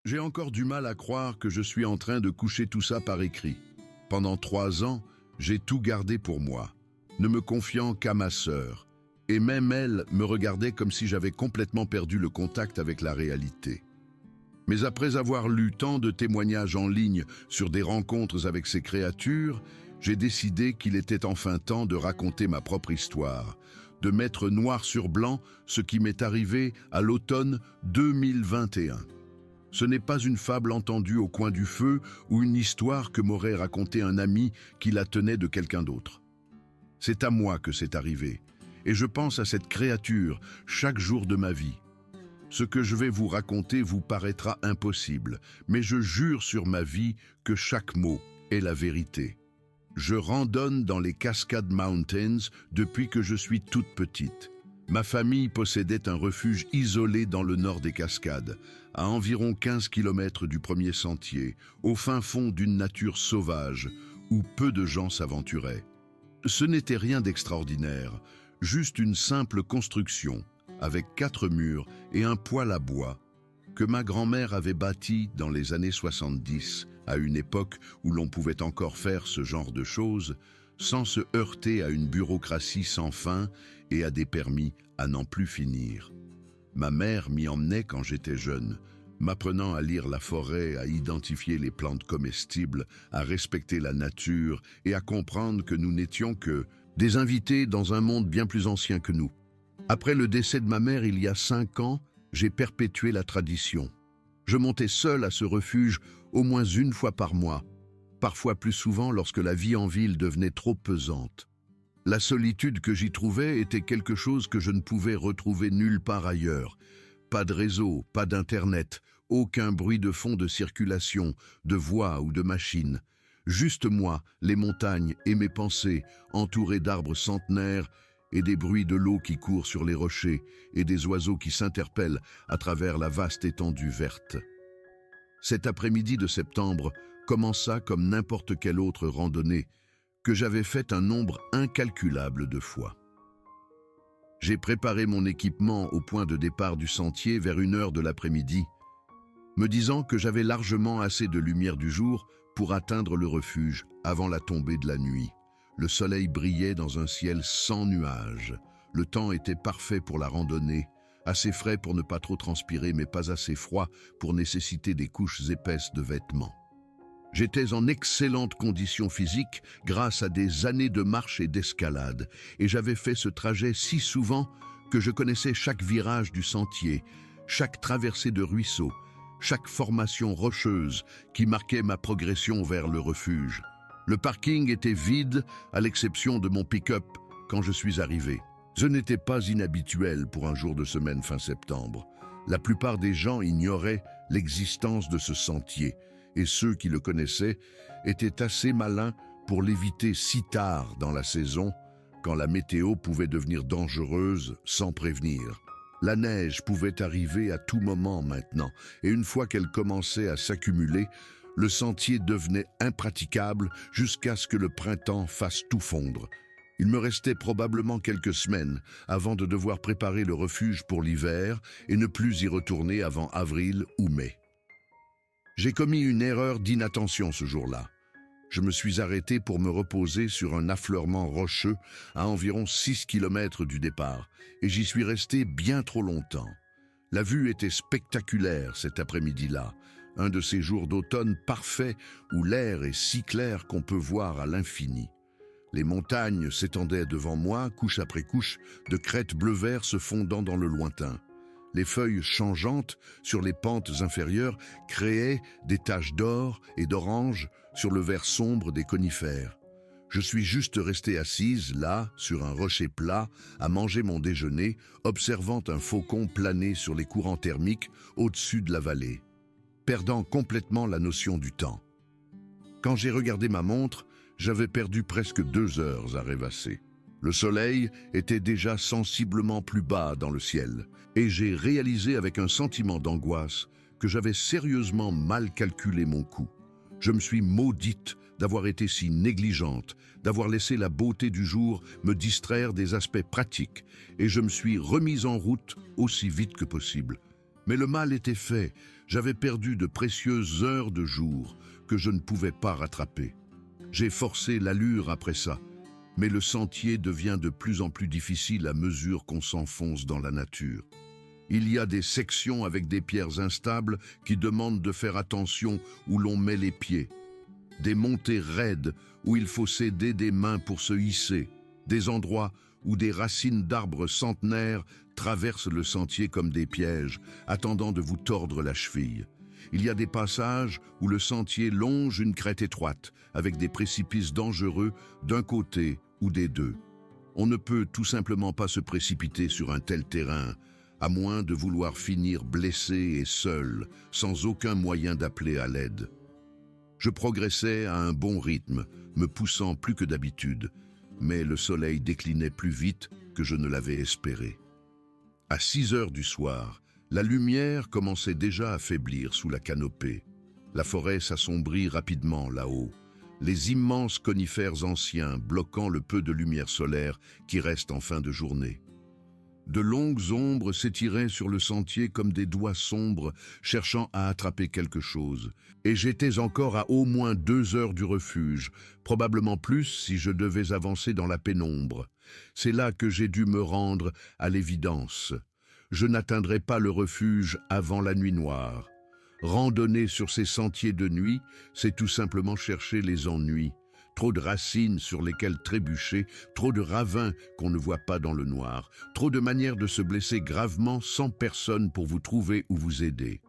J'ai encore du mal à croire que je suis en train de coucher tout ça par écrit. Pendant 3 ans, j'ai tout gardé pour moi, ne me confiant qu'à ma sœur. Et même elle me regardait comme si j'avais complètement perdu le contact avec la réalité. Mais après avoir lu tant de témoignages en ligne sur des rencontres avec ces créatures, j'ai décidé qu'il était enfin temps de raconter ma propre histoire, de mettre noir sur blanc ce qui m'est arrivé à l'automne 2021. Ce n'est pas une fable entendue au coin du feu ou une histoire que m'aurait racontée un ami qui la tenait de quelqu'un d'autre. C'est à moi que c'est arrivé, et je pense à cette créature chaque jour de ma vie. Ce que je vais vous raconter vous paraîtra impossible, mais je jure sur ma vie que chaque mot est la vérité. Je randonne dans les Cascade Mountains depuis que je suis toute petite. Ma famille possédait un refuge isolé dans le nord des Cascades, à environ 15 km du premier sentier, au fin fond d'une nature sauvage, où peu de gens s'aventuraient. Ce n'était rien d'extraordinaire, juste une simple construction, avec 4 murs et un poêle à bois, que ma grand-mère avait bâti dans les années 70, à une époque où l'on pouvait encore faire ce genre de choses, sans se heurter à une bureaucratie sans fin et à des permis à n'en plus finir. Ma mère m'y emmenait quand j'étais jeune, m'apprenant à lire la forêt, à identifier les plantes comestibles, à respecter la nature et à comprendre que nous n'étions que des invités dans un monde bien plus ancien que nous. Après le décès de ma mère il y a 5 ans, j'ai perpétué la tradition. Je montais seul à ce refuge au moins une fois par mois, parfois plus souvent lorsque la vie en ville devenait trop pesante. La solitude que j'y trouvais était quelque chose que je ne pouvais retrouver nulle part ailleurs. Pas de réseau, pas d'internet, aucun bruit de fond de circulation, de voix ou de machine. Juste moi, les montagnes et mes pensées, entourées d'arbres centenaires et des bruits de l'eau qui court sur les rochers et des oiseaux qui s'interpellent à travers la vaste étendue verte. Cet après-midi de septembre commença comme n'importe quelle autre randonnée que j'avais faite un nombre incalculable de fois. J'ai préparé mon équipement au point de départ du sentier vers 1 heure de l'après-midi, me disant que j'avais largement assez de lumière du jour pour atteindre le refuge avant la tombée de la nuit. Le soleil brillait dans un ciel sans nuages. Le temps était parfait pour la randonnée, assez frais pour ne pas trop transpirer, mais pas assez froid pour nécessiter des couches épaisses de vêtements. J'étais en excellente condition physique grâce à des années de marche et d'escalade, et j'avais fait ce trajet si souvent que je connaissais chaque virage du sentier, chaque traversée de ruisseau, chaque formation rocheuse qui marquait ma progression vers le refuge. Le parking était vide, à l'exception de mon pick-up, quand je suis arrivé. Ce n'était pas inhabituel pour un jour de semaine fin septembre. La plupart des gens ignoraient l'existence de ce sentier, et ceux qui le connaissaient étaient assez malins pour l'éviter si tard dans la saison, quand la météo pouvait devenir dangereuse sans prévenir. La neige pouvait arriver à tout moment maintenant, et une fois qu'elle commençait à s'accumuler, le sentier devenait impraticable jusqu'à ce que le printemps fasse tout fondre. Il me restait probablement quelques semaines avant de devoir préparer le refuge pour l'hiver et ne plus y retourner avant avril ou mai. J'ai commis une erreur d'inattention ce jour-là. Je me suis arrêté pour me reposer sur un affleurement rocheux à environ 6 km du départ, et j'y suis resté bien trop longtemps. La vue était spectaculaire cet après-midi-là, un de ces jours d'automne parfaits où l'air est si clair qu'on peut voir à l'infini. Les montagnes s'étendaient devant moi, couche après couche, de crêtes bleu-vert se fondant dans le lointain. Les feuilles changeantes sur les pentes inférieures créaient des taches d'or et d'orange sur le vert sombre des conifères. Je suis juste resté assise, là, sur un rocher plat, à manger mon déjeuner, observant un faucon planer sur les courants thermiques au-dessus de la vallée, perdant complètement la notion du temps. Quand j'ai regardé ma montre, j'avais perdu presque 2 heures à rêvasser. Le soleil était déjà sensiblement plus bas dans le ciel, et j'ai réalisé avec un sentiment d'angoisse que j'avais sérieusement mal calculé mon coup. Je me suis maudite d'avoir été si négligente, d'avoir laissé la beauté du jour me distraire des aspects pratiques, et je me suis remise en route aussi vite que possible. Mais le mal était fait, j'avais perdu de précieuses heures de jour que je ne pouvais pas rattraper. J'ai forcé l'allure après ça, mais le sentier devient de plus en plus difficile à mesure qu'on s'enfonce dans la nature. Il y a des sections avec des pierres instables qui demandent de faire attention où l'on met les pieds. Des montées raides où il faut s'aider des mains pour se hisser. Des endroits où des racines d'arbres centenaires traversent le sentier comme des pièges, attendant de vous tordre la cheville. Il y a des passages où le sentier longe une crête étroite, avec des précipices dangereux d'un côté ou des deux. On ne peut tout simplement pas se précipiter sur un tel terrain, à moins de vouloir finir blessé et seul, sans aucun moyen d'appeler à l'aide. Je progressais à un bon rythme, me poussant plus que d'habitude, mais le soleil déclinait plus vite que je ne l'avais espéré. À 6 heures du soir, la lumière commençait déjà à faiblir sous la canopée. La forêt s'assombrit rapidement là-haut, les immenses conifères anciens bloquant le peu de lumière solaire qui reste en fin de journée. De longues ombres s'étiraient sur le sentier comme des doigts sombres cherchant à attraper quelque chose. Et j'étais encore à au moins 2 heures du refuge, probablement plus si je devais avancer dans la pénombre. C'est là que j'ai dû me rendre à l'évidence. Je n'atteindrai pas le refuge avant la nuit noire. Randonner sur ces sentiers de nuit, c'est tout simplement chercher les ennuis. Trop de racines sur lesquelles trébucher, trop de ravins qu'on ne voit pas dans le noir, trop de manières de se blesser gravement sans personne pour vous trouver ou vous aider.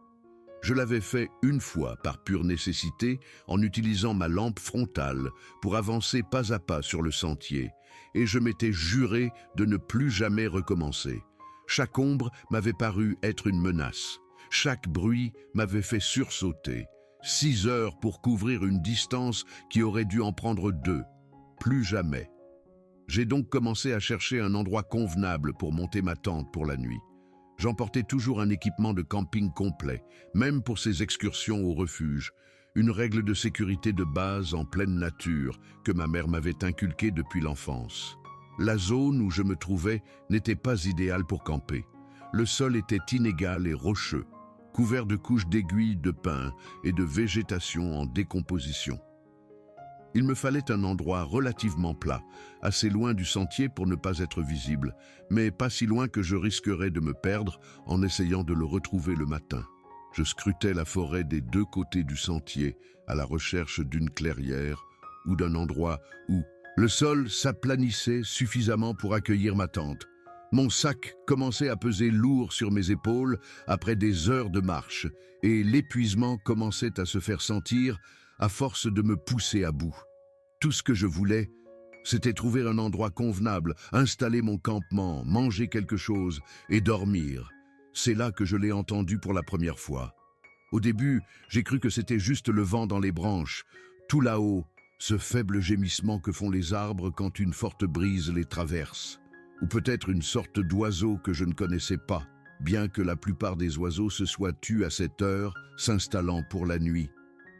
Je l'avais fait une fois par pure nécessité en utilisant ma lampe frontale pour avancer pas à pas sur le sentier, et je m'étais juré de ne plus jamais recommencer. Chaque ombre m'avait paru être une menace, chaque bruit m'avait fait sursauter. 6 heures pour couvrir une distance qui aurait dû en prendre 2. Plus jamais. J'ai donc commencé à chercher un endroit convenable pour monter ma tente pour la nuit. J'emportais toujours un équipement de camping complet, même pour ces excursions au refuge, une règle de sécurité de base en pleine nature que ma mère m'avait inculquée depuis l'enfance. La zone où je me trouvais n'était pas idéale pour camper. Le sol était inégal et rocheux, couvert de couches d'aiguilles de pin et de végétation en décomposition. Il me fallait un endroit relativement plat, assez loin du sentier pour ne pas être visible, mais pas si loin que je risquerais de me perdre en essayant de le retrouver le matin. Je scrutais la forêt des 2 côtés du sentier à la recherche d'une clairière ou d'un endroit où le sol s'aplanissait suffisamment pour accueillir ma tente. Mon sac commençait à peser lourd sur mes épaules après des heures de marche, et l'épuisement commençait à se faire sentir à force de me pousser à bout. Tout ce que je voulais, c'était trouver un endroit convenable, installer mon campement, manger quelque chose et dormir. C'est là que je l'ai entendu pour la première fois. Au début, j'ai cru que c'était juste le vent dans les branches. Tout là-haut, ce faible gémissement que font les arbres quand une forte brise les traverse. Ou peut-être une sorte d'oiseau que je ne connaissais pas, bien que la plupart des oiseaux se soient tus à cette heure, s'installant pour la nuit.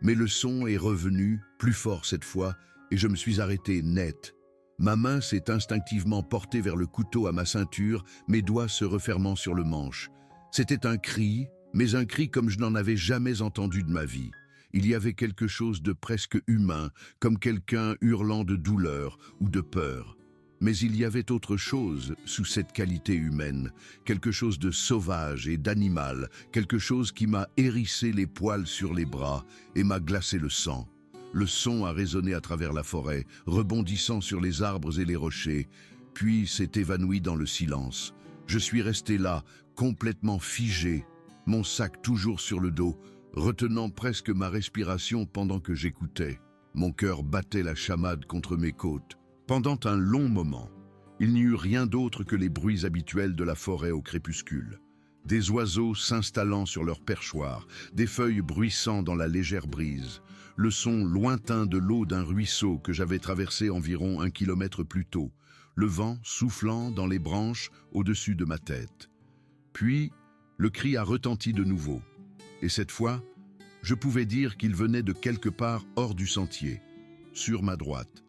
Mais le son est revenu, plus fort cette fois, et je me suis arrêté net. Ma main s'est instinctivement portée vers le couteau à ma ceinture, mes doigts se refermant sur le manche. C'était un cri, mais un cri comme je n'en avais jamais entendu de ma vie. Il y avait quelque chose de presque humain, comme quelqu'un hurlant de douleur ou de peur. Mais il y avait autre chose sous cette qualité humaine, quelque chose de sauvage et d'animal, quelque chose qui m'a hérissé les poils sur les bras et m'a glacé le sang. Le son a résonné à travers la forêt, rebondissant sur les arbres et les rochers, puis s'est évanoui dans le silence. Je suis resté là, complètement figé, mon sac toujours sur le dos, retenant presque ma respiration pendant que j'écoutais. Mon cœur battait la chamade contre mes côtes. Pendant un long moment, il n'y eut rien d'autre que les bruits habituels de la forêt au crépuscule. Des oiseaux s'installant sur leurs perchoirs, des feuilles bruissant dans la légère brise, le son lointain de l'eau d'un ruisseau que j'avais traversé environ 1 kilomètre plus tôt, le vent soufflant dans les branches au-dessus de ma tête. Puis, le cri a retenti de nouveau, et cette fois, je pouvais dire qu'il venait de quelque part hors du sentier, sur ma droite,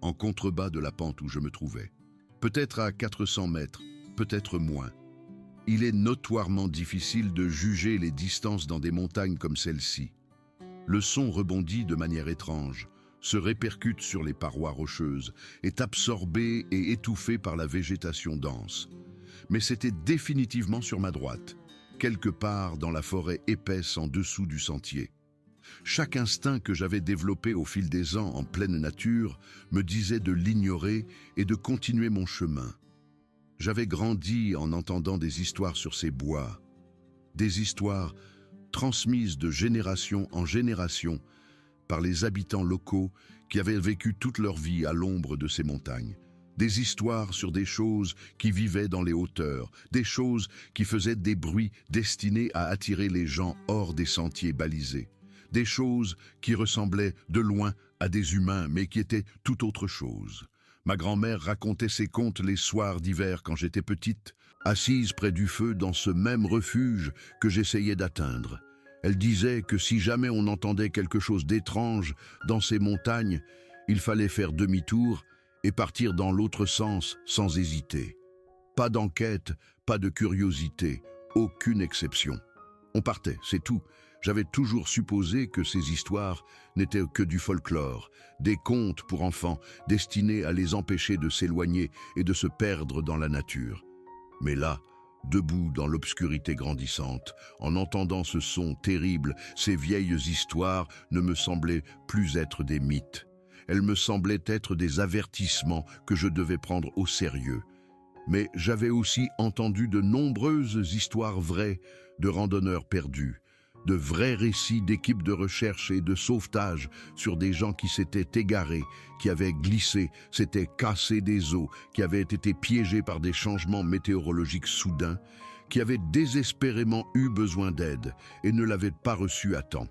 en contrebas de la pente où je me trouvais. Peut-être à 400 mètres, peut-être moins. Il est notoirement difficile de juger les distances dans des montagnes comme celle-ci. Le son rebondit de manière étrange, se répercute sur les parois rocheuses, est absorbé et étouffé par la végétation dense. Mais c'était définitivement sur ma droite, quelque part dans la forêt épaisse en dessous du sentier. Chaque instinct que j'avais développé au fil des ans en pleine nature me disait de l'ignorer et de continuer mon chemin. J'avais grandi en entendant des histoires sur ces bois, des histoires transmises de génération en génération par les habitants locaux qui avaient vécu toute leur vie à l'ombre de ces montagnes. Des histoires sur des choses qui vivaient dans les hauteurs, des choses qui faisaient des bruits destinés à attirer les gens hors des sentiers balisés, des choses qui ressemblaient de loin à des humains mais qui étaient tout autre chose. Ma grand-mère racontait ces contes les soirs d'hiver quand j'étais petite, assise près du feu dans ce même refuge que j'essayais d'atteindre. Elle disait que si jamais on entendait quelque chose d'étrange dans ces montagnes, il fallait faire demi-tour et partir dans l'autre sens sans hésiter. Pas d'enquête, pas de curiosité, aucune exception. On partait, c'est tout. J'avais toujours supposé que ces histoires n'étaient que du folklore, des contes pour enfants destinés à les empêcher de s'éloigner et de se perdre dans la nature. Mais là, debout dans l'obscurité grandissante, en entendant ce son terrible, ces vieilles histoires ne me semblaient plus être des mythes. Elles me semblaient être des avertissements que je devais prendre au sérieux. Mais j'avais aussi entendu de nombreuses histoires vraies de randonneurs perdus, de vrais récits d'équipes de recherche et de sauvetage sur des gens qui s'étaient égarés, qui avaient glissé, s'étaient cassés des os, qui avaient été piégés par des changements météorologiques soudains, qui avaient désespérément eu besoin d'aide et ne l'avaient pas reçu à temps.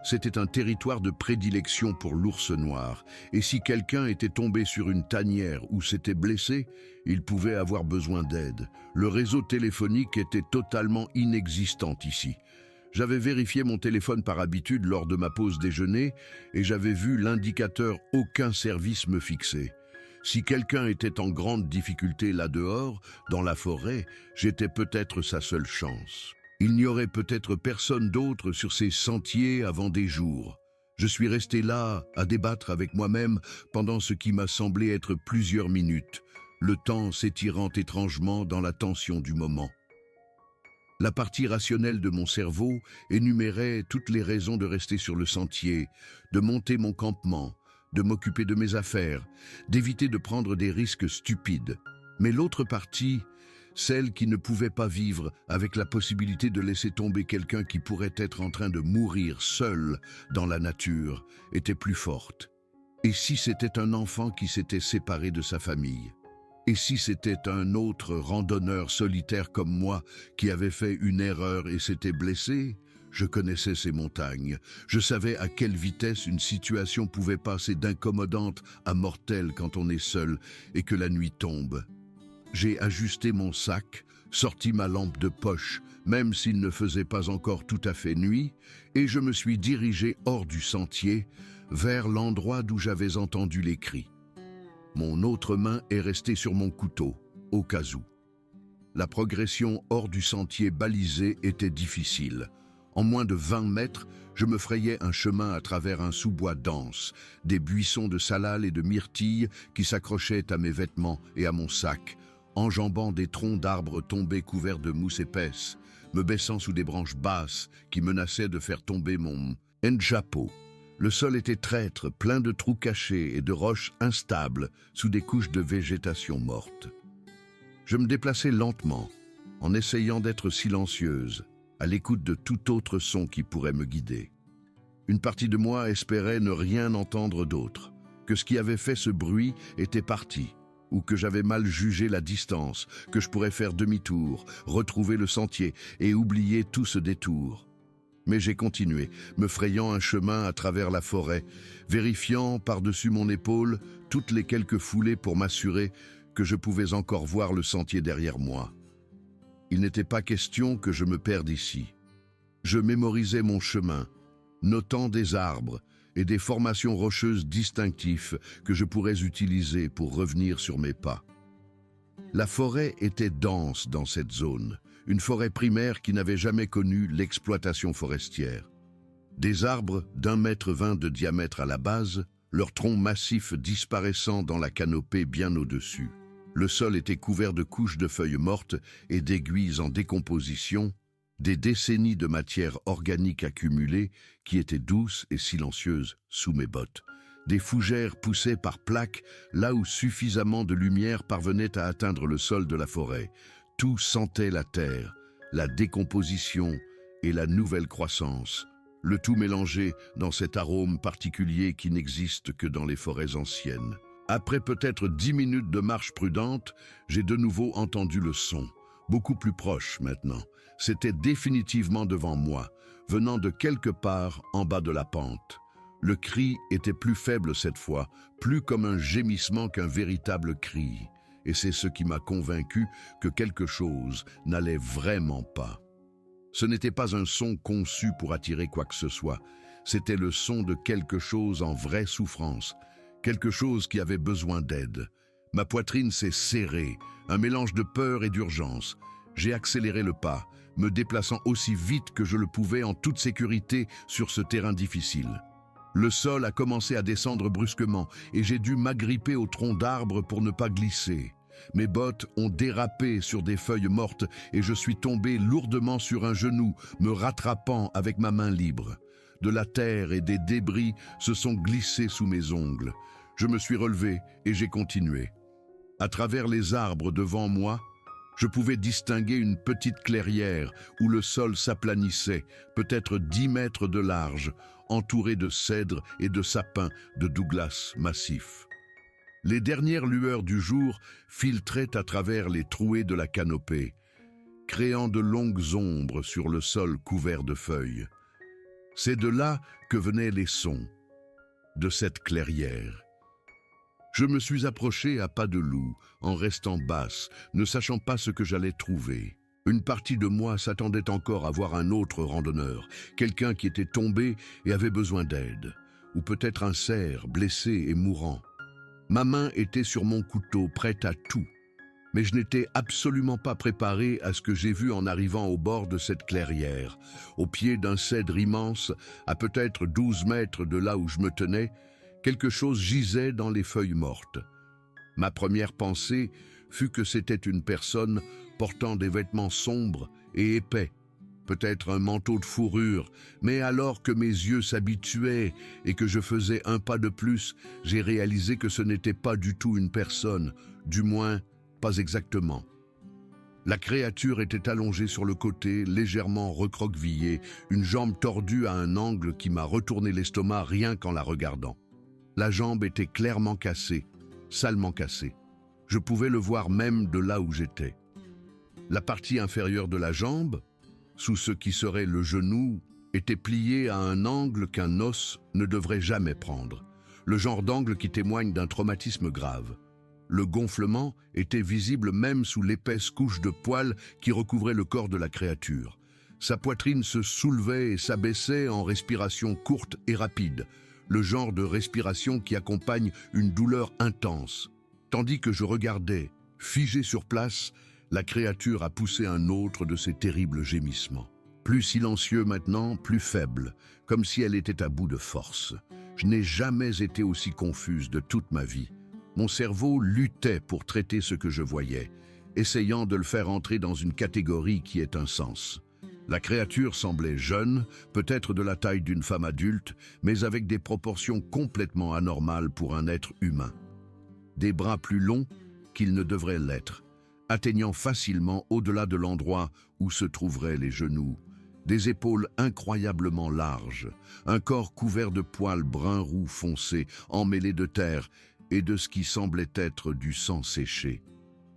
C'était un territoire de prédilection pour l'ours noir, et si quelqu'un était tombé sur une tanière ou s'était blessé, il pouvait avoir besoin d'aide. Le réseau téléphonique était totalement inexistant ici. J'avais vérifié mon téléphone par habitude lors de ma pause déjeuner et j'avais vu l'indicateur « Aucun service me fixer ». Si quelqu'un était en grande difficulté là-dehors, dans la forêt, j'étais peut-être sa seule chance. Il n'y aurait peut-être personne d'autre sur ces sentiers avant des jours. Je suis resté là, à débattre avec moi-même pendant ce qui m'a semblé être plusieurs minutes, le temps s'étirant étrangement dans la tension du moment. La partie rationnelle de mon cerveau énumérait toutes les raisons de rester sur le sentier, de monter mon campement, de m'occuper de mes affaires, d'éviter de prendre des risques stupides. Mais l'autre partie, celle qui ne pouvait pas vivre avec la possibilité de laisser tomber quelqu'un qui pourrait être en train de mourir seul dans la nature, était plus forte. Et si c'était un enfant qui s'était séparé de sa famille ? Et si c'était un autre randonneur solitaire comme moi qui avait fait une erreur et s'était blessé? Je connaissais ces montagnes. Je savais à quelle vitesse une situation pouvait passer d'incommodante à mortelle quand on est seul et que la nuit tombe. J'ai ajusté mon sac, sorti ma lampe de poche, même s'il ne faisait pas encore tout à fait nuit, et je me suis dirigé hors du sentier, vers l'endroit d'où j'avais entendu les cris. Mon autre main est restée sur mon couteau, au cas où. La progression hors du sentier balisé était difficile. En moins de 20 mètres, je me frayais un chemin à travers un sous-bois dense, des buissons de salal et de myrtilles qui s'accrochaient à mes vêtements et à mon sac, enjambant des troncs d'arbres tombés couverts de mousse épaisse, me baissant sous des branches basses qui menaçaient de faire tomber mon chapeau. Le sol était traître, plein de trous cachés et de roches instables sous des couches de végétation morte. Je me déplaçais lentement, en essayant d'être silencieuse, à l'écoute de tout autre son qui pourrait me guider. Une partie de moi espérait ne rien entendre d'autre, que ce qui avait fait ce bruit était parti, ou que j'avais mal jugé la distance, que je pourrais faire demi-tour, retrouver le sentier et oublier tout ce détour. Mais j'ai continué, me frayant un chemin à travers la forêt, vérifiant par-dessus mon épaule toutes les quelques foulées pour m'assurer que je pouvais encore voir le sentier derrière moi. Il n'était pas question que je me perde ici. Je mémorisais mon chemin, notant des arbres et des formations rocheuses distinctives que je pourrais utiliser pour revenir sur mes pas. La forêt était dense dans cette zone, une forêt primaire qui n'avait jamais connu l'exploitation forestière. Des arbres d'1,20 m de diamètre à la base, leurs troncs massifs disparaissant dans la canopée bien au-dessus. Le sol était couvert de couches de feuilles mortes et d'aiguilles en décomposition, des décennies de matière organique accumulée qui étaient douces et silencieuses sous mes bottes. Des fougères poussaient par plaques là où suffisamment de lumière parvenait à atteindre le sol de la forêt. Tout sentait la terre, la décomposition et la nouvelle croissance, le tout mélangé dans cet arôme particulier qui n'existe que dans les forêts anciennes. Après peut-être 10 minutes de marche prudente, j'ai de nouveau entendu le son, beaucoup plus proche maintenant. C'était définitivement devant moi, venant de quelque part en bas de la pente. Le cri était plus faible cette fois, plus comme un gémissement qu'un véritable cri. Et c'est ce qui m'a convaincu que quelque chose n'allait vraiment pas. Ce n'était pas un son conçu pour attirer quoi que ce soit. C'était le son de quelque chose en vraie souffrance, quelque chose qui avait besoin d'aide. Ma poitrine s'est serrée, un mélange de peur et d'urgence. J'ai accéléré le pas, me déplaçant aussi vite que je le pouvais en toute sécurité sur ce terrain difficile. Le sol a commencé à descendre brusquement et j'ai dû m'agripper au tronc d'arbre pour ne pas glisser. Mes bottes ont dérapé sur des feuilles mortes et je suis tombé lourdement sur un genou, me rattrapant avec ma main libre. De la terre et des débris se sont glissés sous mes ongles. Je me suis relevé et j'ai continué. À travers les arbres devant moi, je pouvais distinguer une petite clairière où le sol s'aplanissait, peut-être 10 mètres de large, entouré de cèdres et de sapins de Douglas massifs. Les dernières lueurs du jour filtraient à travers les trouées de la canopée, créant de longues ombres sur le sol couvert de feuilles. C'est de là que venaient les sons, de cette clairière. Je me suis approché à pas de loup, en restant basse, ne sachant pas ce que j'allais trouver. Une partie de moi s'attendait encore à voir un autre randonneur, quelqu'un qui était tombé et avait besoin d'aide, ou peut-être un cerf blessé et mourant. Ma main était sur mon couteau, prête à tout, mais je n'étais absolument pas préparé à ce que j'ai vu en arrivant au bord de cette clairière, au pied d'un cèdre immense, à peut-être 12 mètres de là où je me tenais. Quelque chose gisait dans les feuilles mortes. Ma première pensée fut que c'était une personne portant des vêtements sombres et épais, peut-être un manteau de fourrure, mais alors que mes yeux s'habituaient et que je faisais un pas de plus, j'ai réalisé que ce n'était pas du tout une personne, du moins pas exactement. La créature était allongée sur le côté, légèrement recroquevillée, une jambe tordue à un angle qui m'a retourné l'estomac rien qu'en la regardant. La jambe était clairement cassée, salement cassée. Je pouvais le voir même de là où j'étais. La partie inférieure de la jambe, sous ce qui serait le genou, était pliée à un angle qu'un os ne devrait jamais prendre. Le genre d'angle qui témoigne d'un traumatisme grave. Le gonflement était visible même sous l'épaisse couche de poils qui recouvrait le corps de la créature. Sa poitrine se soulevait et s'abaissait en respiration courte et rapide, le genre de respiration qui accompagne une douleur intense. Tandis que je regardais, figé sur place, la créature a poussé un autre de ses terribles gémissements. Plus silencieux maintenant, plus faible, comme si elle était à bout de force. Je n'ai jamais été aussi confuse de toute ma vie. Mon cerveau luttait pour traiter ce que je voyais, essayant de le faire entrer dans une catégorie qui est un sens. La créature semblait jeune, peut-être de la taille d'une femme adulte, mais avec des proportions complètement anormales pour un être humain. Des bras plus longs qu'ils ne devraient l'être, atteignant facilement au-delà de l'endroit où se trouveraient les genoux. Des épaules incroyablement larges, un corps couvert de poils brun-roux foncé, emmêlés de terre et de ce qui semblait être du sang séché.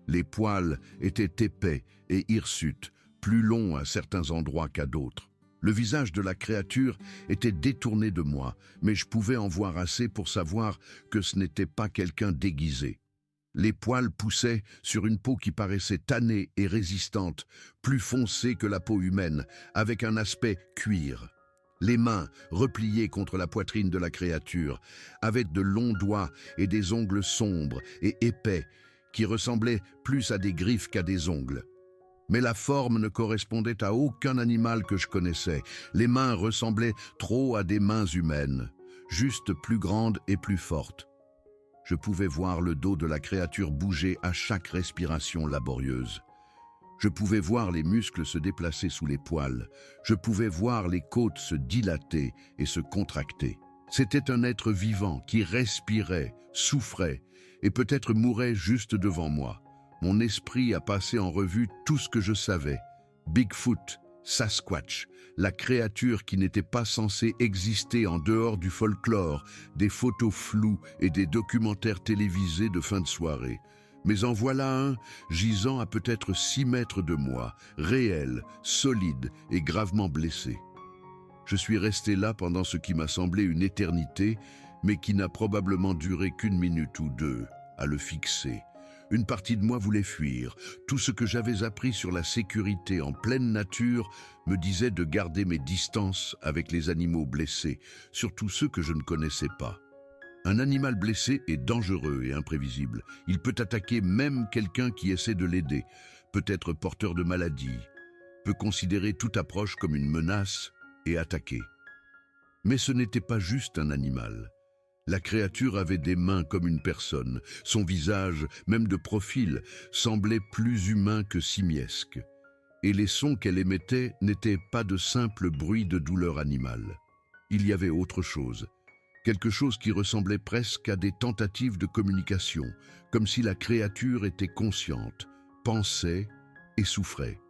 Les poils étaient épais et hirsutes, plus long à certains endroits qu'à d'autres. Le visage de la créature était détourné de moi, mais je pouvais en voir assez pour savoir que ce n'était pas quelqu'un déguisé. Les poils poussaient sur une peau qui paraissait tannée et résistante, plus foncée que la peau humaine, avec un aspect cuir. Les mains, repliées contre la poitrine de la créature, avaient de longs doigts et des ongles sombres et épais, qui ressemblaient plus à des griffes qu'à des ongles. Mais la forme ne correspondait à aucun animal que je connaissais. Les mains ressemblaient trop à des mains humaines, juste plus grandes et plus fortes. Je pouvais voir le dos de la créature bouger à chaque respiration laborieuse. Je pouvais voir les muscles se déplacer sous les poils. Je pouvais voir les côtes se dilater et se contracter. C'était un être vivant qui respirait, souffrait et peut-être mourait juste devant moi. Mon esprit a passé en revue tout ce que je savais. Bigfoot, Sasquatch, la créature qui n'était pas censée exister en dehors du folklore, des photos floues et des documentaires télévisés de fin de soirée. Mais en voilà un, gisant à peut-être 6 mètres de moi, réel, solide et gravement blessé. Je suis resté là pendant ce qui m'a semblé une éternité, mais qui n'a probablement duré qu'une minute ou deux, à le fixer. Une partie de moi voulait fuir. Tout ce que j'avais appris sur la sécurité en pleine nature me disait de garder mes distances avec les animaux blessés, surtout ceux que je ne connaissais pas. Un animal blessé est dangereux et imprévisible. Il peut attaquer même quelqu'un qui essaie de l'aider, peut être porteur de maladie, peut considérer toute approche comme une menace et attaquer. Mais ce n'était pas juste un animal. La créature avait des mains comme une personne. Son visage, même de profil, semblait plus humain que simiesque. Et les sons qu'elle émettait n'étaient pas de simples bruits de douleur animale. Il y avait autre chose. Quelque chose qui ressemblait presque à des tentatives de communication, comme si la créature était consciente, pensait et souffrait.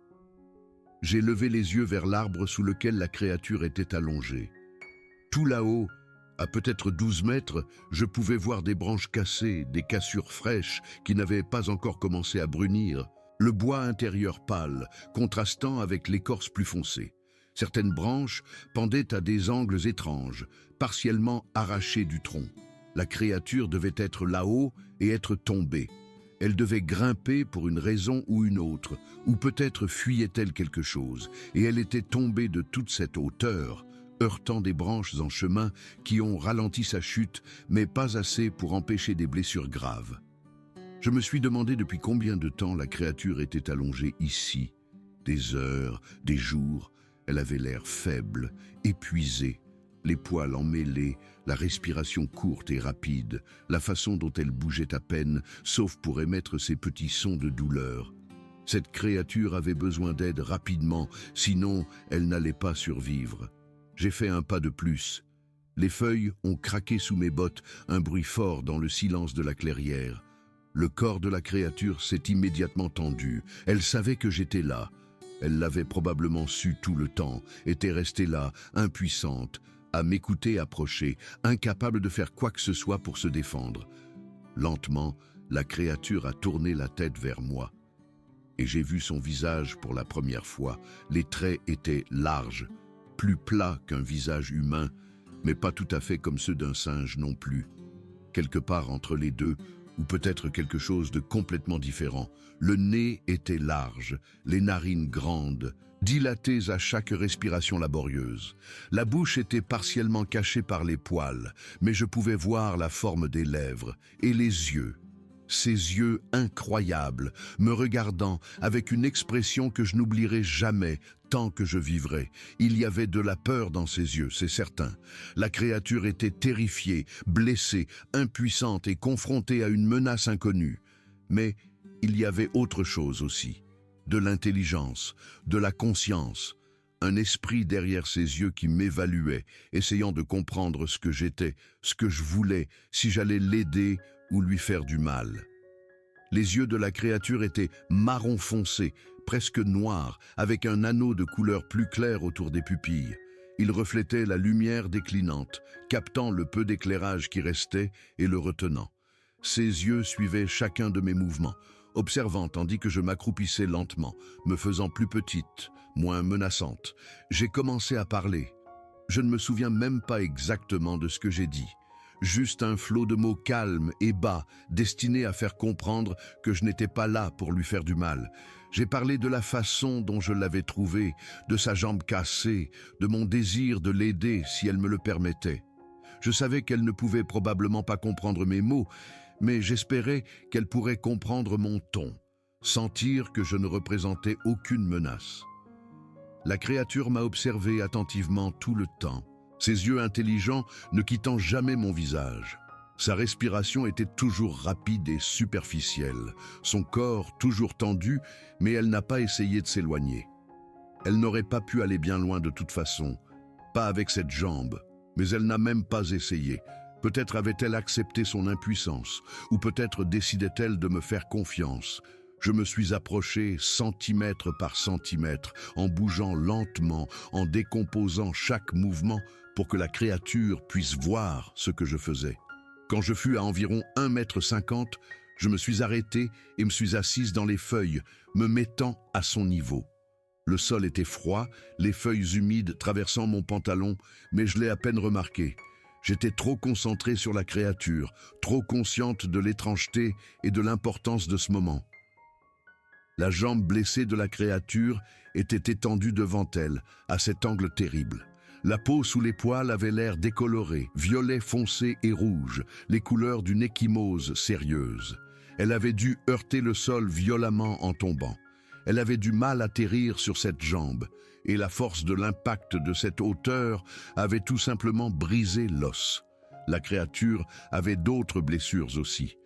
J'ai levé les yeux vers l'arbre sous lequel la créature était allongée. Tout là-haut, à peut-être 12 mètres, je pouvais voir des branches cassées, des cassures fraîches qui n'avaient pas encore commencé à brunir, le bois intérieur pâle, contrastant avec l'écorce plus foncée. Certaines branches pendaient à des angles étranges, partiellement arrachées du tronc. La créature devait être là-haut et être tombée. Elle devait grimper pour une raison ou une autre, ou peut-être fuyait-elle quelque chose, et elle était tombée de toute cette hauteur, heurtant des branches en chemin qui ont ralenti sa chute, mais pas assez pour empêcher des blessures graves. Je me suis demandé depuis combien de temps la créature était allongée ici. Des heures, des jours, elle avait l'air faible, épuisée, les poils emmêlés, la respiration courte et rapide, la façon dont elle bougeait à peine, sauf pour émettre ces petits sons de douleur. Cette créature avait besoin d'aide rapidement, sinon elle n'allait pas survivre. J'ai fait un pas de plus. Les feuilles ont craqué sous mes bottes, un bruit fort dans le silence de la clairière. Le corps de la créature s'est immédiatement tendu. Elle savait que j'étais là. Elle l'avait probablement su tout le temps, était restée là, impuissante, à m'écouter approcher, incapable de faire quoi que ce soit pour se défendre. Lentement, la créature a tourné la tête vers moi. Et j'ai vu son visage pour la première fois. Les traits étaient larges, plus plats qu'un visage humain, mais pas tout à fait comme ceux d'un singe non plus. Quelque part entre les deux, ou peut-être quelque chose de complètement différent. Le nez était large, les narines grandes, dilatées à chaque respiration laborieuse. La bouche était partiellement cachée par les poils, mais je pouvais voir la forme des lèvres et les yeux. Ces yeux incroyables, me regardant avec une expression que je n'oublierai jamais tant que je vivrai. Il y avait de la peur dans ses yeux, c'est certain. La créature était terrifiée, blessée, impuissante et confrontée à une menace inconnue. Mais il y avait autre chose aussi. De l'intelligence, de la conscience, un esprit derrière ses yeux qui m'évaluait, essayant de comprendre ce que j'étais, ce que je voulais, si j'allais l'aider ou lui faire du mal. Les yeux de la créature étaient marron foncé, presque noirs, avec un anneau de couleur plus claire autour des pupilles. Ils reflétaient la lumière déclinante, captant le peu d'éclairage qui restait et le retenant. Ses yeux suivaient chacun de mes mouvements, observant tandis que je m'accroupissais lentement, me faisant plus petite, moins menaçante. J'ai commencé à parler. Je ne me souviens même pas exactement de ce que j'ai dit. Juste un flot de mots calmes et bas, destinés à faire comprendre que je n'étais pas là pour lui faire du mal. J'ai parlé de la façon dont je l'avais trouvée, de sa jambe cassée, de mon désir de l'aider si elle me le permettait. Je savais qu'elle ne pouvait probablement pas comprendre mes mots, mais j'espérais qu'elle pourrait comprendre mon ton. sentir que je ne représentais aucune menace. La créature m'a observé attentivement tout le temps, ses yeux intelligents ne quittant jamais mon visage. Sa respiration était toujours rapide et superficielle, son corps toujours tendu, mais elle n'a pas essayé de s'éloigner. Elle n'aurait pas pu aller bien loin de toute façon, pas avec cette jambe, mais elle n'a même pas essayé. Peut-être avait-elle accepté son impuissance, ou peut-être décidait-elle de me faire confiance. Je me suis approché centimètre par centimètre, en bougeant lentement, en décomposant chaque mouvement pour que la créature puisse voir ce que je faisais. Quand je fus à environ 1,50 m, je me suis arrêté et me suis assise dans les feuilles, me mettant à son niveau. Le sol était froid, les feuilles humides traversant mon pantalon, mais je l'ai à peine remarqué. J'étais trop concentré sur la créature, trop consciente de l'étrangeté et de l'importance de ce moment. La jambe blessée de la créature était étendue devant elle, à cet angle terrible. La peau sous les poils avait l'air décolorée, violet foncé et rouge, les couleurs d'une ecchymose sérieuse. Elle avait dû heurter le sol violemment en tombant. Elle avait du mal à atterrir sur cette jambe, et la force de l'impact de cette hauteur avait tout simplement brisé l'os. La créature avait d'autres blessures aussi.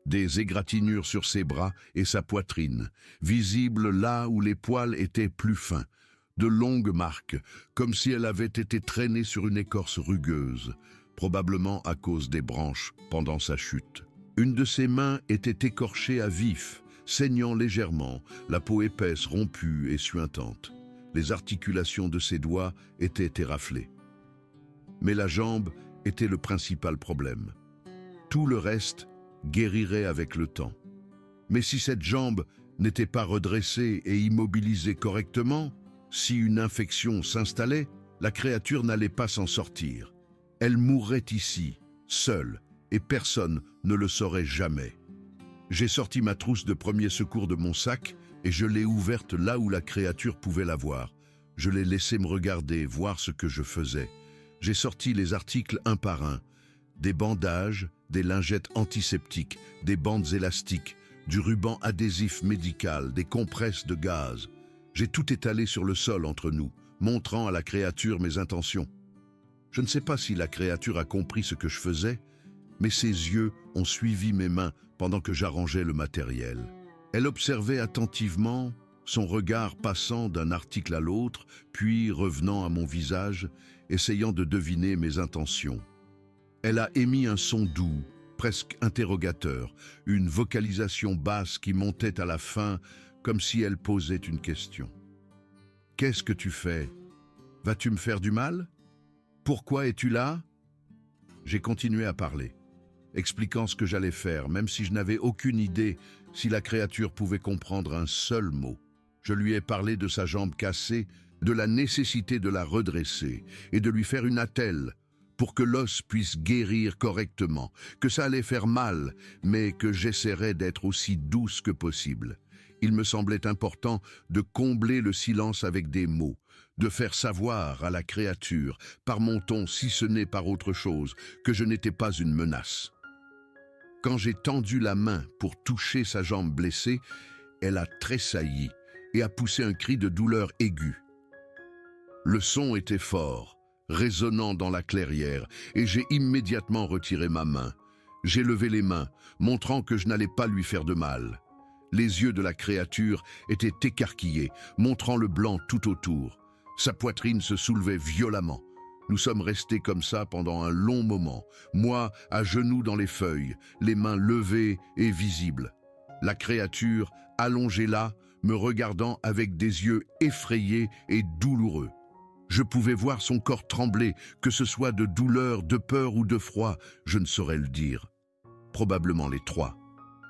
Des égratignures sur ses bras et sa poitrine, visibles là où les poils étaient plus fins. De longues marques, comme si elle avait été traînée sur une écorce rugueuse, probablement à cause des branches pendant sa chute. Une de ses mains était écorchée à vif, saignant légèrement, la peau épaisse, rompue et suintante. Les articulations de ses doigts étaient éraflées. Mais la jambe était le principal problème. Tout le reste guérirait avec le temps. Mais si cette jambe n'était pas redressée et immobilisée correctement, si une infection s'installait, la créature n'allait pas s'en sortir. Elle mourrait ici, seule, et personne ne le saurait jamais. J'ai sorti ma trousse de premier secours de mon sac et je l'ai ouverte là où la créature pouvait la voir. Je l'ai laissé me regarder, voir ce que je faisais. J'ai sorti les articles un par un. Des bandages, des lingettes antiseptiques, des bandes élastiques, du ruban adhésif médical, des compresses de gaz. J'ai tout étalé sur le sol entre nous, montrant à la créature mes intentions. Je ne sais pas si la créature a compris ce que je faisais, mais ses yeux ont suivi mes mains pendant que j'arrangeais le matériel. Elle observait attentivement, son regard passant d'un article à l'autre, puis revenant à mon visage, essayant de deviner mes intentions. Elle a émis un son doux, presque interrogateur, une vocalisation basse qui montait à la fin, comme si elle posait une question. « Qu'est-ce que tu fais? Vas-tu me faire du mal? Pourquoi es-tu là ?» J'ai continué à parler, expliquant ce que j'allais faire, même si je n'avais aucune idée si la créature pouvait comprendre un seul mot. Je lui ai parlé de sa jambe cassée, de la nécessité de la redresser et de lui faire une attelle pour que l'os puisse guérir correctement, que ça allait faire mal, mais que j'essaierais d'être aussi douce que possible. Il me semblait important de combler le silence avec des mots, de faire savoir à la créature, par mon ton si ce n'est par autre chose, que je n'étais pas une menace. Quand j'ai tendu la main pour toucher sa jambe blessée, elle a tressailli et a poussé un cri de douleur aiguë. Le son était fort, résonnant dans la clairière, et j'ai immédiatement retiré ma main. J'ai levé les mains, montrant que je n'allais pas lui faire de mal. Les yeux de la créature étaient écarquillés, montrant le blanc tout autour. Sa poitrine se soulevait violemment. Nous sommes restés comme ça pendant un long moment, moi à genoux dans les feuilles, les mains levées et visibles. La créature, allongée là, me regardant avec des yeux effrayés et douloureux. Je pouvais voir son corps trembler, que ce soit de douleur, de peur ou de froid, je ne saurais le dire. Probablement les trois.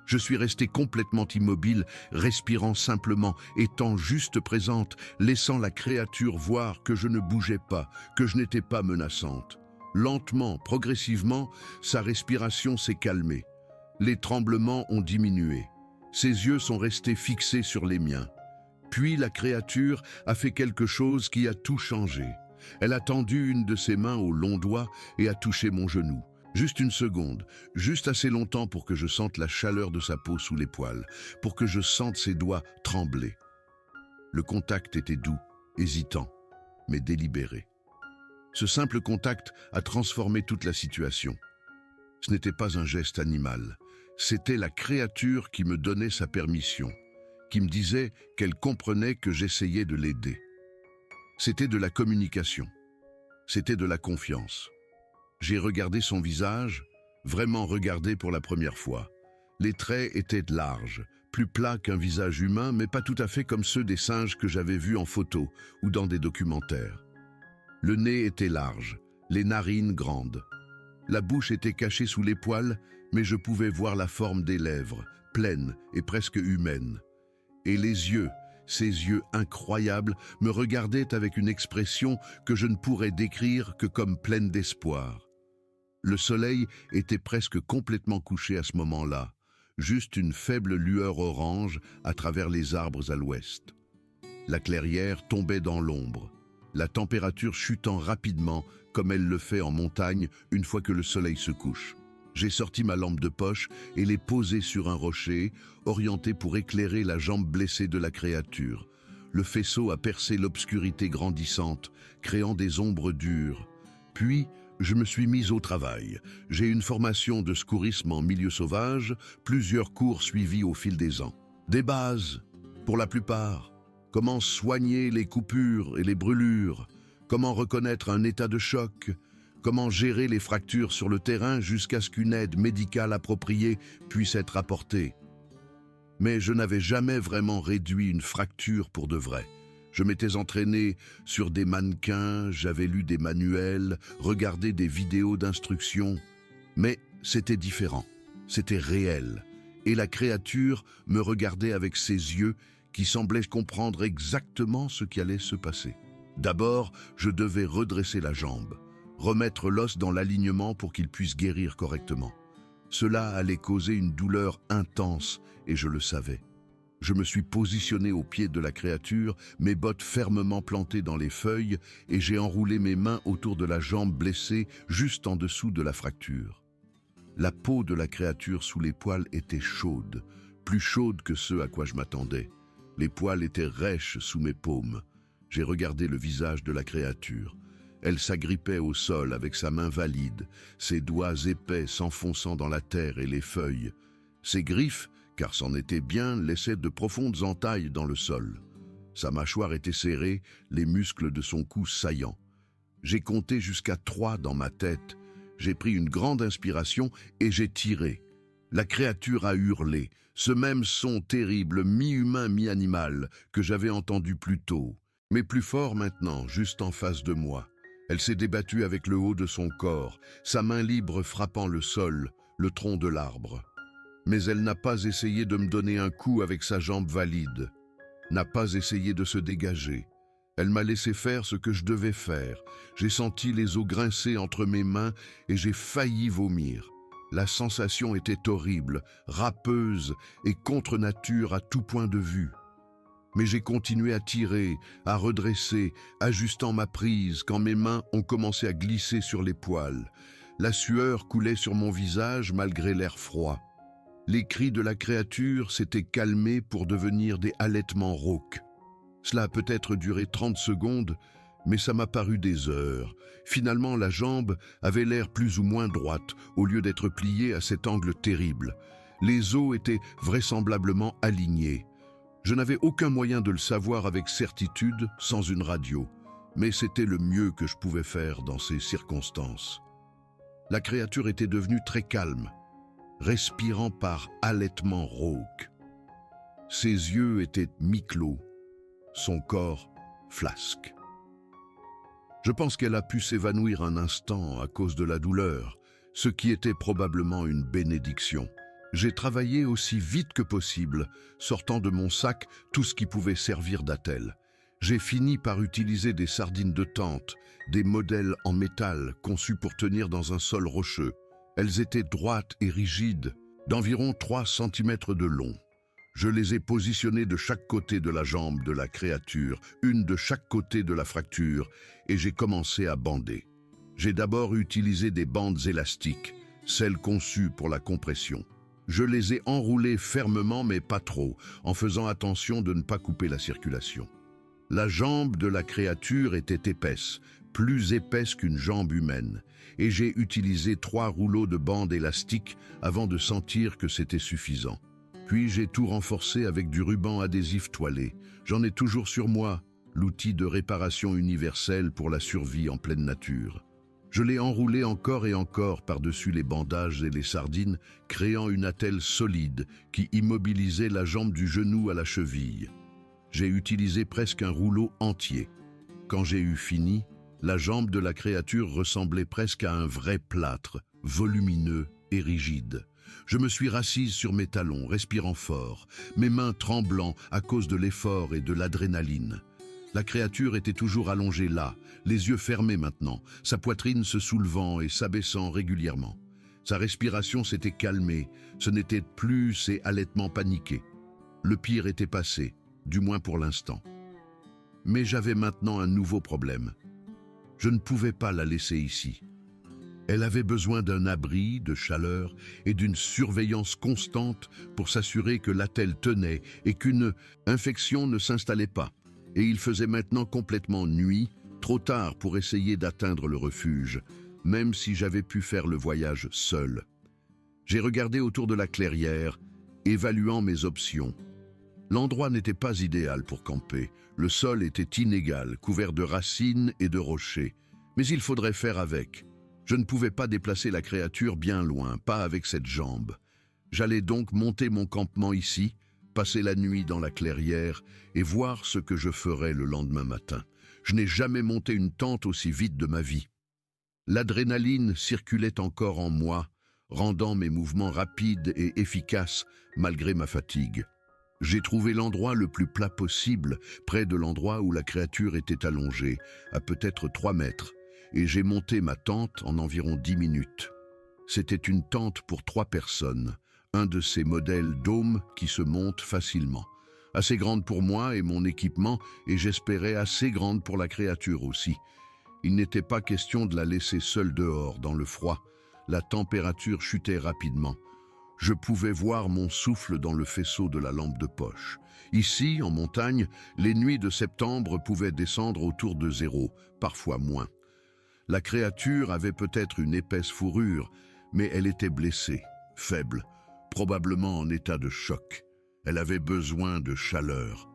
Je suis resté complètement immobile, respirant simplement, étant juste présente, laissant la créature voir que je ne bougeais pas, que je n'étais pas menaçante. Lentement, progressivement, sa respiration s'est calmée. Les tremblements ont diminué. Ses yeux sont restés fixés sur les miens. Puis la créature a fait quelque chose qui a tout changé. Elle a tendu une de ses mains au long doigt et a touché mon genou. Juste une seconde, juste assez longtemps pour que je sente la chaleur de sa peau sous les poils, pour que je sente ses doigts trembler. Le contact était doux, hésitant, mais délibéré. Ce simple contact a transformé toute la situation. Ce n'était pas un geste animal, c'était la créature qui me donnait sa permission, qui me disait qu'elle comprenait que j'essayais de l'aider. C'était de la communication, c'était de la confiance. J'ai regardé son visage, vraiment regardé pour la première fois. Les traits étaient larges, plus plats qu'un visage humain, mais pas tout à fait comme ceux des singes que j'avais vus en photo ou dans des documentaires. Le nez était large, les narines grandes. La bouche était cachée sous les poils, mais je pouvais voir la forme des lèvres, pleines et presque humaines. Et les yeux, ces yeux incroyables, me regardaient avec une expression que je ne pourrais décrire que comme pleine d'espoir. Le soleil était presque complètement couché à ce moment-là, juste une faible lueur orange à travers les arbres à l'ouest. La clairière tombait dans l'ombre, la température chutant rapidement comme elle le fait en montagne une fois que le soleil se couche. J'ai sorti ma lampe de poche et l'ai posée sur un rocher, orienté pour éclairer la jambe blessée de la créature. Le faisceau a percé l'obscurité grandissante, créant des ombres dures. Puis, je me suis mis au travail. J'ai une formation de secourisme en milieu sauvage, plusieurs cours suivis au fil des ans. Des bases, pour la plupart. Comment soigner les coupures et les brûlures, comment reconnaître un état de choc, comment gérer les fractures sur le terrain jusqu'à ce qu'une aide médicale appropriée puisse être apportée. Mais je n'avais jamais vraiment réduit une fracture pour de vrai. Je m'étais entraîné sur des mannequins, j'avais lu des manuels, regardé des vidéos d'instruction. Mais c'était différent, c'était réel. Et la créature me regardait avec ses yeux qui semblaient comprendre exactement ce qui allait se passer. D'abord, je devais redresser la jambe, remettre l'os dans l'alignement pour qu'il puisse guérir correctement. Cela allait causer une douleur intense et je le savais. Je me suis positionné au pied de la créature, mes bottes fermement plantées dans les feuilles, et j'ai enroulé mes mains autour de la jambe blessée, juste en dessous de la fracture. La peau de la créature sous les poils était chaude, plus chaude que ce à quoi je m'attendais. Les poils étaient rêches sous mes paumes. J'ai regardé le visage de la créature. Elle s'agrippait au sol avec sa main valide, ses doigts épais s'enfonçant dans la terre et les feuilles. Ses griffes, car c'en était bien, laissait de profondes entailles dans le sol. Sa mâchoire était serrée, les muscles de son cou saillants. J'ai compté jusqu'à 3 dans ma tête. J'ai pris une grande inspiration et j'ai tiré. La créature a hurlé, ce même son terrible, mi-humain, mi-animal, que j'avais entendu plus tôt, mais plus fort maintenant, juste en face de moi. Elle s'est débattue avec le haut de son corps, sa main libre frappant le sol, le tronc de l'arbre. Mais elle n'a pas essayé de me donner un coup avec sa jambe valide, n'a pas essayé de se dégager. Elle m'a laissé faire ce que je devais faire. J'ai senti les os grincer entre mes mains et j'ai failli vomir. La sensation était horrible, râpeuse et contre nature à tout point de vue. Mais j'ai continué à tirer, à redresser, ajustant ma prise quand mes mains ont commencé à glisser sur les poils. La sueur coulait sur mon visage malgré l'air froid. Les cris de la créature s'étaient calmés pour devenir des halètements rauques. Cela a peut-être duré 30 secondes, mais ça m'a paru des heures. Finalement, la jambe avait l'air plus ou moins droite, au lieu d'être pliée à cet angle terrible. Les os étaient vraisemblablement alignés. Je n'avais aucun moyen de le savoir avec certitude sans une radio, mais c'était le mieux que je pouvais faire dans ces circonstances. La créature était devenue très calme, respirant par halètements rauques. Ses yeux étaient mi-clos, son corps flasque. Je pense qu'elle a pu s'évanouir un instant à cause de la douleur, ce qui était probablement une bénédiction. J'ai travaillé aussi vite que possible, sortant de mon sac tout ce qui pouvait servir d'attelle. J'ai fini par utiliser des sardines de tente, des modèles en métal conçus pour tenir dans un sol rocheux. Elles étaient droites et rigides, d'environ 3 cm de long. Je les ai positionnées de chaque côté de la jambe de la créature, une de chaque côté de la fracture, et j'ai commencé à bander. J'ai d'abord utilisé des bandes élastiques, celles conçues pour la compression. Je les ai enroulées fermement mais pas trop, en faisant attention de ne pas couper la circulation. La jambe de la créature était épaisse, plus épaisse qu'une jambe humaine, et j'ai utilisé 3 rouleaux de bandes élastiques avant de sentir que c'était suffisant. Puis j'ai tout renforcé avec du ruban adhésif toilé. J'en ai toujours sur moi, l'outil de réparation universelle pour la survie en pleine nature. Je l'ai enroulé encore et encore par-dessus les bandages et les sardines, créant une attelle solide qui immobilisait la jambe du genou à la cheville. J'ai utilisé presque un rouleau entier. Quand j'ai eu fini, la jambe de la créature ressemblait presque à un vrai plâtre, volumineux et rigide. Je me suis rassise sur mes talons, respirant fort, mes mains tremblant à cause de l'effort et de l'adrénaline. La créature était toujours allongée là, les yeux fermés maintenant, sa poitrine se soulevant et s'abaissant régulièrement. Sa respiration s'était calmée, ce n'était plus ces halètements paniqués. Le pire était passé, du moins pour l'instant. Mais j'avais maintenant un nouveau problème. Je ne pouvais pas la laisser ici. Elle avait besoin d'un abri, de chaleur et d'une surveillance constante pour s'assurer que l'attelle tenait et qu'une infection ne s'installait pas. Et il faisait maintenant complètement nuit, trop tard pour essayer d'atteindre le refuge, même si j'avais pu faire le voyage seul. J'ai regardé autour de la clairière, évaluant mes options. L'endroit n'était pas idéal pour camper. Le sol était inégal, couvert de racines et de rochers. Mais il faudrait faire avec. Je ne pouvais pas déplacer la créature bien loin, pas avec cette jambe. J'allais donc monter mon campement ici, passer la nuit dans la clairière et voir ce que je ferais le lendemain matin. Je n'ai jamais monté une tente aussi vite de ma vie. L'adrénaline circulait encore en moi, rendant mes mouvements rapides et efficaces malgré ma fatigue. J'ai trouvé l'endroit le plus plat possible, près de l'endroit où la créature était allongée, à peut-être 3 mètres, et j'ai monté ma tente en environ 10 minutes. C'était une tente pour 3 personnes, un de ces modèles dômes qui se montent facilement. Assez grande pour moi et mon équipement, et j'espérais assez grande pour la créature aussi. Il n'était pas question de la laisser seule dehors, dans le froid. La température chutait rapidement. Je pouvais voir mon souffle dans le faisceau de la lampe de poche. Ici, en montagne, les nuits de septembre pouvaient descendre autour de 0, parfois moins. La créature avait peut-être une épaisse fourrure, mais elle était blessée, faible, probablement en état de choc. Elle avait besoin de chaleur.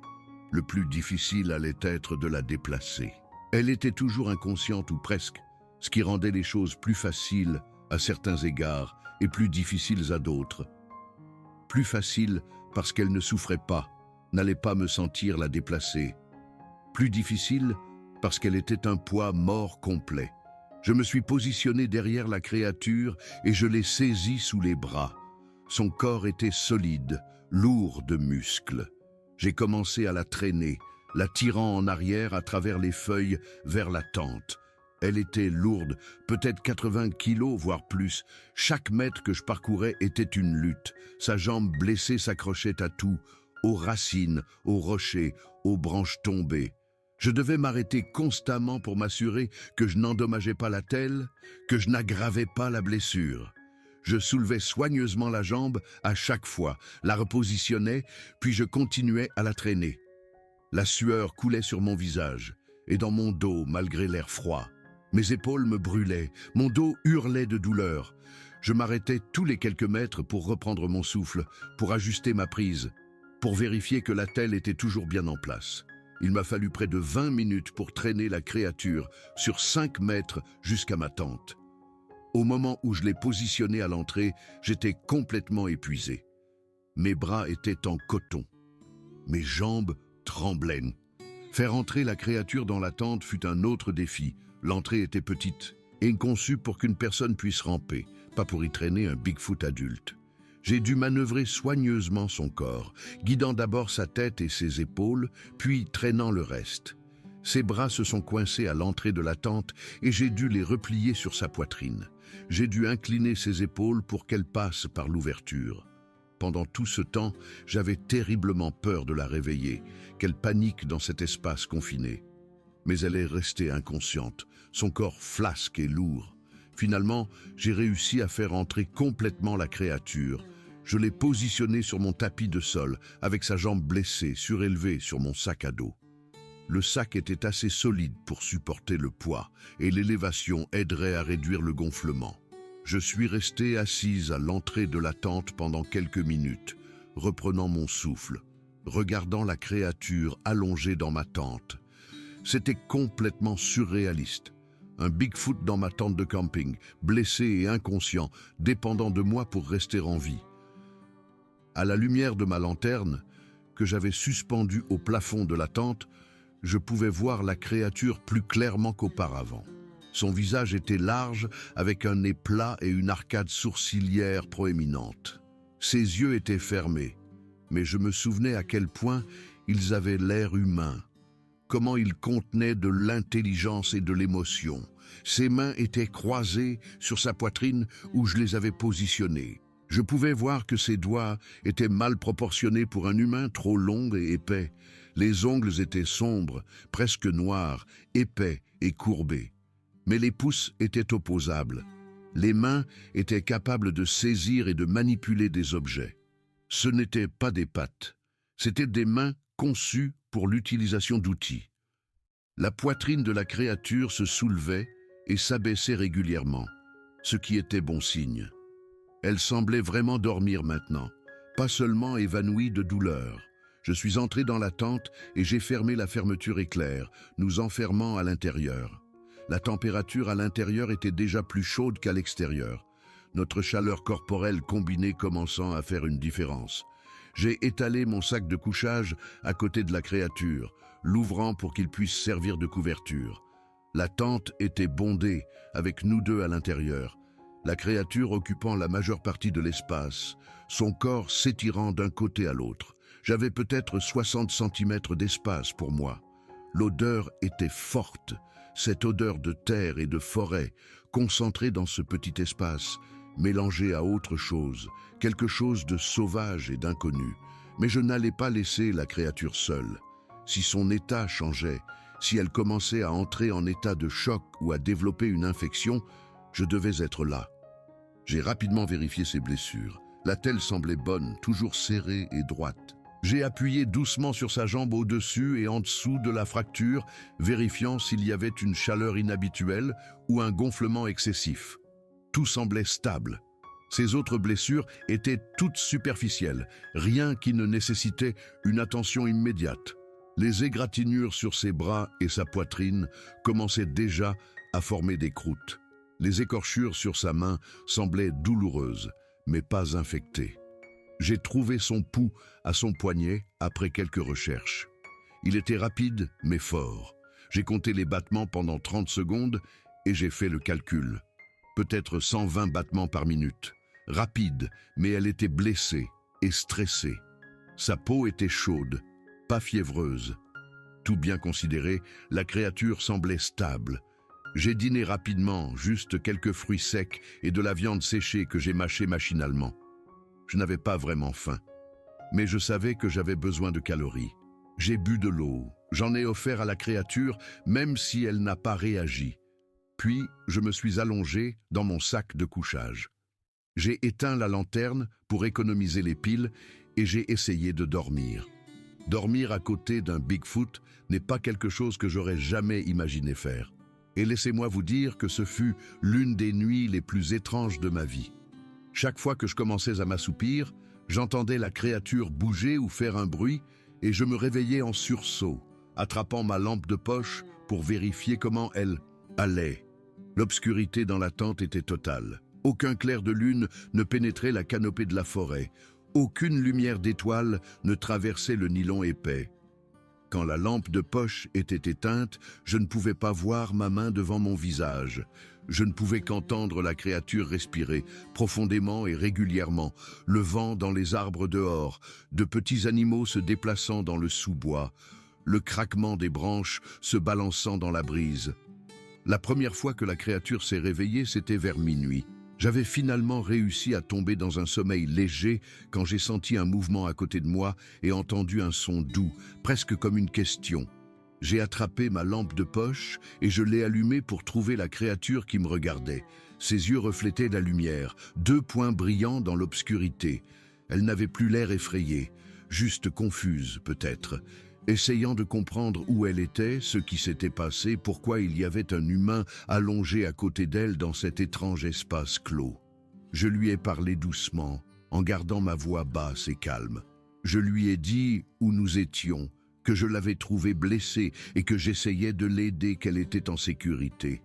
Le plus difficile allait être de la déplacer. Elle était toujours inconsciente ou presque, ce qui rendait les choses plus faciles à certains égards et plus difficiles à d'autres. Plus facile parce qu'elle ne souffrait pas, n'allait pas me sentir la déplacer. Plus difficile parce qu'elle était un poids mort complet. Je me suis positionné derrière la créature et je l'ai saisie sous les bras. Son corps était solide, lourd de muscles. J'ai commencé à la traîner, la tirant en arrière à travers les feuilles vers la tente. Elle était lourde, peut-être 80 kilos, voire plus. Chaque mètre que je parcourais était une lutte. Sa jambe blessée s'accrochait à tout, aux racines, aux rochers, aux branches tombées. Je devais m'arrêter constamment pour m'assurer que je n'endommageais pas l'attelle, que je n'aggravais pas la blessure. Je soulevais soigneusement la jambe à chaque fois, la repositionnais, puis je continuais à la traîner. La sueur coulait sur mon visage et dans mon dos malgré l'air froid. Mes épaules me brûlaient, mon dos hurlait de douleur. Je m'arrêtais tous les quelques mètres pour reprendre mon souffle, pour ajuster ma prise, pour vérifier que l'attelle était toujours bien en place. Il m'a fallu près de 20 minutes pour traîner la créature sur 5 mètres jusqu'à ma tente. Au moment où je l'ai positionnée à l'entrée, j'étais complètement épuisé. Mes bras étaient en coton. Mes jambes tremblaient. Faire entrer la créature dans la tente fut un autre défi. L'entrée était petite et conçue pour qu'une personne puisse ramper, pas pour y traîner un Bigfoot adulte. J'ai dû manœuvrer soigneusement son corps, guidant d'abord sa tête et ses épaules, puis traînant le reste. Ses bras se sont coincés à l'entrée de la tente et j'ai dû les replier sur sa poitrine. J'ai dû incliner ses épaules pour qu'elle passe par l'ouverture. Pendant tout ce temps, j'avais terriblement peur de la réveiller, qu'elle panique dans cet espace confiné. mais elle est restée inconsciente, son corps flasque et lourd. Finalement, j'ai réussi à faire entrer complètement la créature. Je l'ai positionnée sur mon tapis de sol, avec sa jambe blessée, surélevée sur mon sac à dos. Le sac était assez solide pour supporter le poids, et l'élévation aiderait à réduire le gonflement. Je suis resté assise à l'entrée de la tente pendant quelques minutes, reprenant mon souffle, regardant la créature allongée dans ma tente. C'était complètement surréaliste. Un Bigfoot dans ma tente de camping, blessé et inconscient, dépendant de moi pour rester en vie. À la lumière de ma lanterne, que j'avais suspendue au plafond de la tente, je pouvais voir la créature plus clairement qu'auparavant. Son visage était large, avec un nez plat et une arcade sourcilière proéminente. Ses yeux étaient fermés, mais je me souvenais à quel point ils avaient l'air humain. Comment il contenait de l'intelligence et de l'émotion. Ses mains étaient croisées sur sa poitrine où je les avais positionnées. Je pouvais voir que ses doigts étaient mal proportionnés pour un humain, trop longs et épais. Les ongles étaient sombres, presque noirs, épais et courbés. Mais les pouces étaient opposables. Les mains étaient capables de saisir et de manipuler des objets. Ce n'étaient pas des pattes, c'étaient des mains conçues pour l'utilisation d'outils. La poitrine de la créature se soulevait et s'abaissait régulièrement, ce qui était bon signe. Elle semblait vraiment dormir maintenant, pas seulement évanouie de douleur. Je suis entré dans la tente et j'ai fermé la fermeture éclair, nous enfermant à l'intérieur. La température à l'intérieur était déjà plus chaude qu'à l'extérieur, notre chaleur corporelle combinée commençant à faire une différence. J'ai étalé mon sac de couchage à côté de la créature, l'ouvrant pour qu'il puisse servir de couverture. La tente était bondée, avec nous deux à l'intérieur, la créature occupant la majeure partie de l'espace, son corps s'étirant d'un côté à l'autre. J'avais peut-être 60 cm d'espace pour moi. L'odeur était forte, cette odeur de terre et de forêt, concentrée dans ce petit espace, mélangée à autre chose, quelque chose de sauvage et d'inconnu. Mais je n'allais pas laisser la créature seule. Si son état changeait, si elle commençait à entrer en état de choc ou à développer une infection, je devais être là. J'ai rapidement vérifié ses blessures. La telle semblait bonne, toujours serrée et droite. J'ai appuyé doucement sur sa jambe au-dessus et en dessous de la fracture, vérifiant s'il y avait une chaleur inhabituelle ou un gonflement excessif. Tout semblait stable. Ses autres blessures étaient toutes superficielles, rien qui ne nécessitait une attention immédiate. Les égratignures sur ses bras et sa poitrine commençaient déjà à former des croûtes. Les écorchures sur sa main semblaient douloureuses, mais pas infectées. J'ai trouvé son pouls à son poignet après quelques recherches. Il était rapide, mais fort. J'ai compté les battements pendant 30 secondes et j'ai fait le calcul. Peut-être 120 battements par minute. Rapide, mais elle était blessée et stressée. Sa peau était chaude, pas fiévreuse. Tout bien considéré, la créature semblait stable. J'ai dîné rapidement, juste quelques fruits secs et de la viande séchée que j'ai mâchée machinalement. Je n'avais pas vraiment faim, mais je savais que j'avais besoin de calories. J'ai bu de l'eau, j'en ai offert à la créature, même si elle n'a pas réagi. Puis, je me suis allongé dans mon sac de couchage. J'ai éteint la lanterne pour économiser les piles et j'ai essayé de dormir. Dormir à côté d'un Bigfoot n'est pas quelque chose que j'aurais jamais imaginé faire. Et laissez-moi vous dire que ce fut l'une des nuits les plus étranges de ma vie. Chaque fois que je commençais à m'assoupir, j'entendais la créature bouger ou faire un bruit et je me réveillais en sursaut, attrapant ma lampe de poche pour vérifier comment elle allait. L'obscurité dans la tente était totale. Aucun clair de lune ne pénétrait la canopée de la forêt. Aucune lumière d'étoile ne traversait le nylon épais. Quand la lampe de poche était éteinte, je ne pouvais pas voir ma main devant mon visage. Je ne pouvais qu'entendre la créature respirer, profondément et régulièrement, le vent dans les arbres dehors, de petits animaux se déplaçant dans le sous-bois, le craquement des branches se balançant dans la brise. La première fois que la créature s'est réveillée, c'était vers minuit. J'avais finalement réussi à tomber dans un sommeil léger quand j'ai senti un mouvement à côté de moi et entendu un son doux, presque comme une question. J'ai attrapé ma lampe de poche et je l'ai allumée pour trouver la créature qui me regardait. Ses yeux reflétaient la lumière, deux points brillants dans l'obscurité. Elle n'avait plus l'air effrayée, juste confuse peut-être, essayant de comprendre où elle était, ce qui s'était passé, pourquoi il y avait un humain allongé à côté d'elle dans cet étrange espace clos. Je lui ai parlé doucement, en gardant ma voix basse et calme. Je lui ai dit où nous étions, que je l'avais trouvée blessée et que j'essayais de l'aider, qu'elle était en sécurité.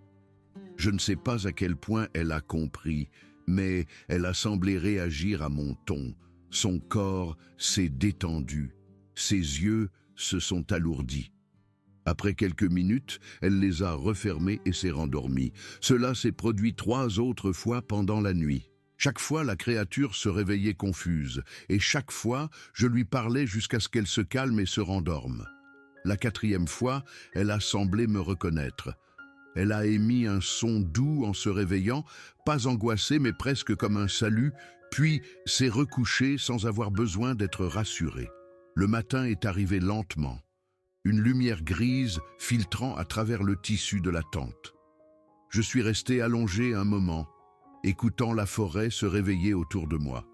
Je ne sais pas à quel point elle a compris, mais elle a semblé réagir à mon ton. Son corps s'est détendu, ses yeux se sont alourdis. Après quelques minutes, elle les a refermés et s'est rendormie. Cela s'est produit 3 autres fois pendant la nuit. Chaque fois, la créature se réveillait confuse, et chaque fois, je lui parlais jusqu'à ce qu'elle se calme et se rendorme. La 4e fois, elle a semblé me reconnaître. Elle a émis un son doux en se réveillant, pas angoissée mais presque comme un salut, puis s'est recouchée sans avoir besoin d'être rassurée. Le matin est arrivé lentement, une lumière grise filtrant à travers le tissu de la tente. Je suis resté allongé un moment, écoutant la forêt se réveiller autour de moi.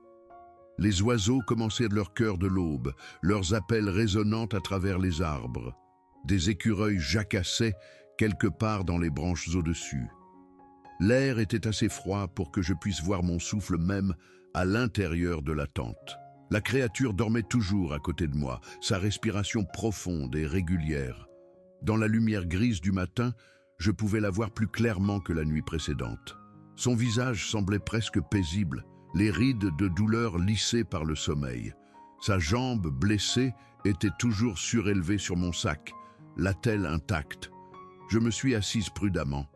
Les oiseaux commençaient leur chœur de l'aube, leurs appels résonnant à travers les arbres. Des écureuils jacassaient quelque part dans les branches au-dessus. L'air était assez froid pour que je puisse voir mon souffle même à l'intérieur de la tente. La créature dormait toujours à côté de moi, sa respiration profonde et régulière. Dans la lumière grise du matin, je pouvais la voir plus clairement que la nuit précédente. Son visage semblait presque paisible, les rides de douleur lissées par le sommeil. Sa jambe blessée était toujours surélevée sur mon sac, l'attelle intacte. Je me suis assise prudemment,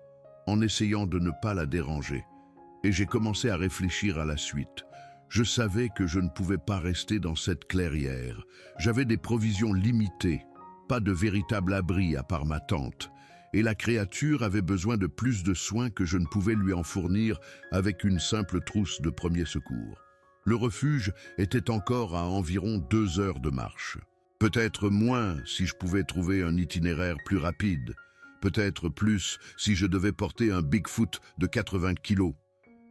en essayant de ne pas la déranger, et j'ai commencé à réfléchir à la suite. Je savais que je ne pouvais pas rester dans cette clairière. J'avais des provisions limitées, pas de véritable abri à part ma tente, et la créature avait besoin de plus de soins que je ne pouvais lui en fournir avec une simple trousse de premiers secours. Le refuge était encore à environ 2 heures de marche. Peut-être moins si je pouvais trouver un itinéraire plus rapide, peut-être plus si je devais porter un Bigfoot de 80 kilos.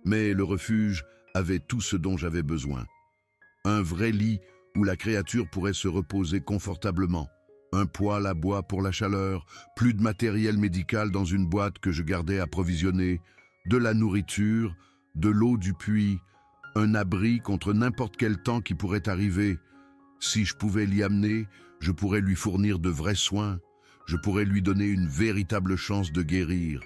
Mais le refuge avait tout ce dont j'avais besoin. Un vrai lit où la créature pourrait se reposer confortablement, un poêle à bois pour la chaleur, plus de matériel médical dans une boîte que je gardais approvisionné, de la nourriture, de l'eau du puits, un abri contre n'importe quel temps qui pourrait arriver. Si je pouvais l'y amener, je pourrais lui fournir de vrais soins, je pourrais lui donner une véritable chance de guérir.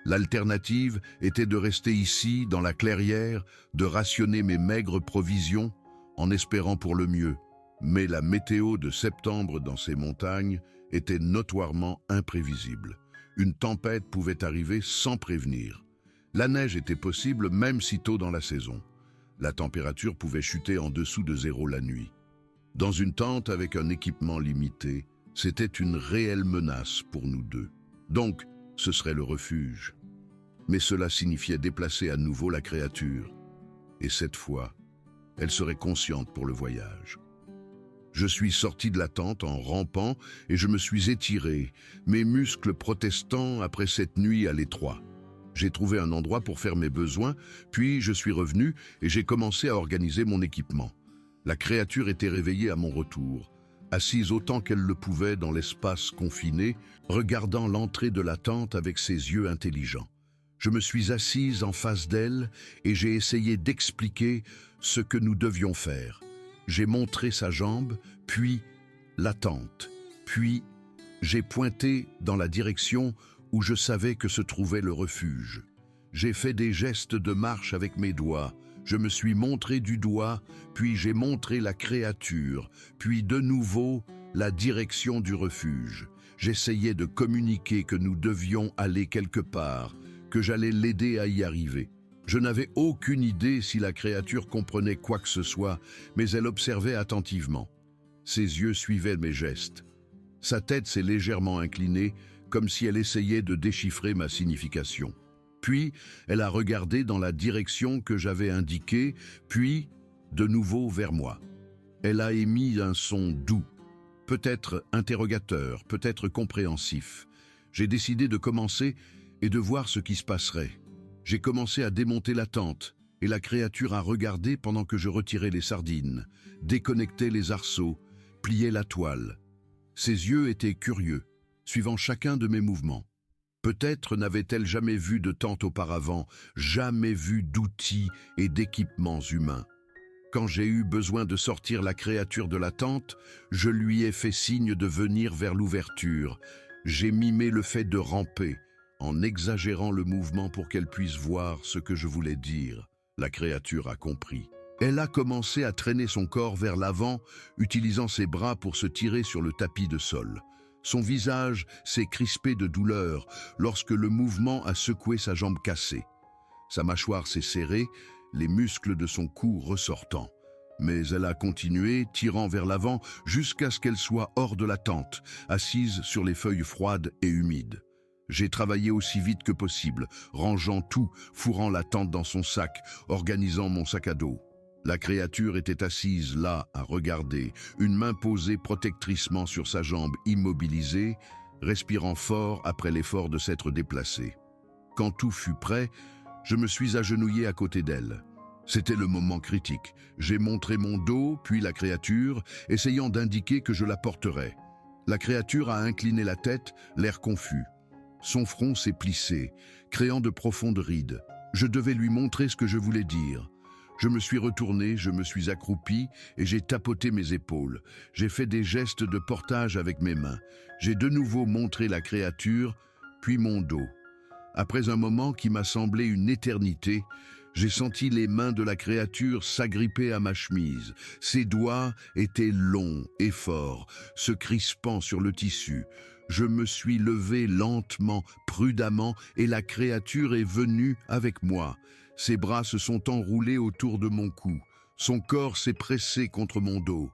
L'alternative était de rester ici, dans la clairière, de rationner mes maigres provisions, en espérant pour le mieux. Mais la météo de septembre dans ces montagnes était notoirement imprévisible. Une tempête pouvait arriver sans prévenir. La neige était possible même si tôt dans la saison. La température pouvait chuter en dessous de 0 la nuit. Dans une tente avec un équipement limité, c'était une réelle menace pour nous deux. Donc, ce serait le refuge. Mais cela signifiait déplacer à nouveau la créature. Et cette fois, elle serait consciente pour le voyage. Je suis sorti de la tente en rampant et je me suis étiré, mes muscles protestant après cette nuit à l'étroit. J'ai trouvé un endroit pour faire mes besoins, puis je suis revenu et j'ai commencé à organiser mon équipement. La créature était réveillée à mon retour, assise autant qu'elle le pouvait dans l'espace confiné, regardant l'entrée de la tente avec ses yeux intelligents. Je me suis assise en face d'elle et j'ai essayé d'expliquer ce que nous devions faire. J'ai montré sa jambe, puis la tente, puis j'ai pointé dans la direction où je savais que se trouvait le refuge. J'ai fait des gestes de marche avec mes doigts, je me suis montré du doigt, puis j'ai montré la créature, puis de nouveau la direction du refuge. J'essayais de communiquer que nous devions aller quelque part, que j'allais l'aider à y arriver. Je n'avais aucune idée si la créature comprenait quoi que ce soit, mais elle observait attentivement. Ses yeux suivaient mes gestes. Sa tête s'est légèrement inclinée, comme si elle essayait de déchiffrer ma signification. Puis, elle a regardé dans la direction que j'avais indiquée, puis, de nouveau vers moi. Elle a émis un son doux, peut-être interrogateur, peut-être compréhensif. J'ai décidé de commencer et de voir ce qui se passerait. J'ai commencé à démonter la tente, et la créature a regardé pendant que je retirais les sardines, déconnectais les arceaux, pliais la toile. Ses yeux étaient curieux, suivant chacun de mes mouvements. Peut-être n'avait-elle jamais vu de tente auparavant, jamais vu d'outils et d'équipements humains. Quand j'ai eu besoin de sortir la créature de la tente, je lui ai fait signe de venir vers l'ouverture. J'ai mimé le fait de ramper, en exagérant le mouvement pour qu'elle puisse voir ce que je voulais dire. La créature a compris. Elle a commencé à traîner son corps vers l'avant, utilisant ses bras pour se tirer sur le tapis de sol. Son visage s'est crispé de douleur lorsque le mouvement a secoué sa jambe cassée. Sa mâchoire s'est serrée, les muscles de son cou ressortant. Mais elle a continué, tirant vers l'avant, jusqu'à ce qu'elle soit hors de la tente, assise sur les feuilles froides et humides. J'ai travaillé aussi vite que possible, rangeant tout, fourrant la tente dans son sac, organisant mon sac à dos. La créature était assise là, à regarder, une main posée protectricement sur sa jambe immobilisée, respirant fort après l'effort de s'être déplacée. Quand tout fut prêt, je me suis agenouillé à côté d'elle. C'était le moment critique. J'ai montré mon dos, puis la créature, essayant d'indiquer que je la porterais. La créature a incliné la tête, l'air confus. Son front s'est plissé, créant de profondes rides. Je devais lui montrer ce que je voulais dire. Je me suis retourné, je me suis accroupi et j'ai tapoté mes épaules. J'ai fait des gestes de portage avec mes mains. J'ai de nouveau montré la créature, puis mon dos. Après un moment qui m'a semblé une éternité, j'ai senti les mains de la créature s'agripper à ma chemise. Ses doigts étaient longs et forts, se crispant sur le tissu. Je me suis levé lentement, prudemment, et la créature est venue avec moi. Ses bras se sont enroulés autour de mon cou. Son corps s'est pressé contre mon dos.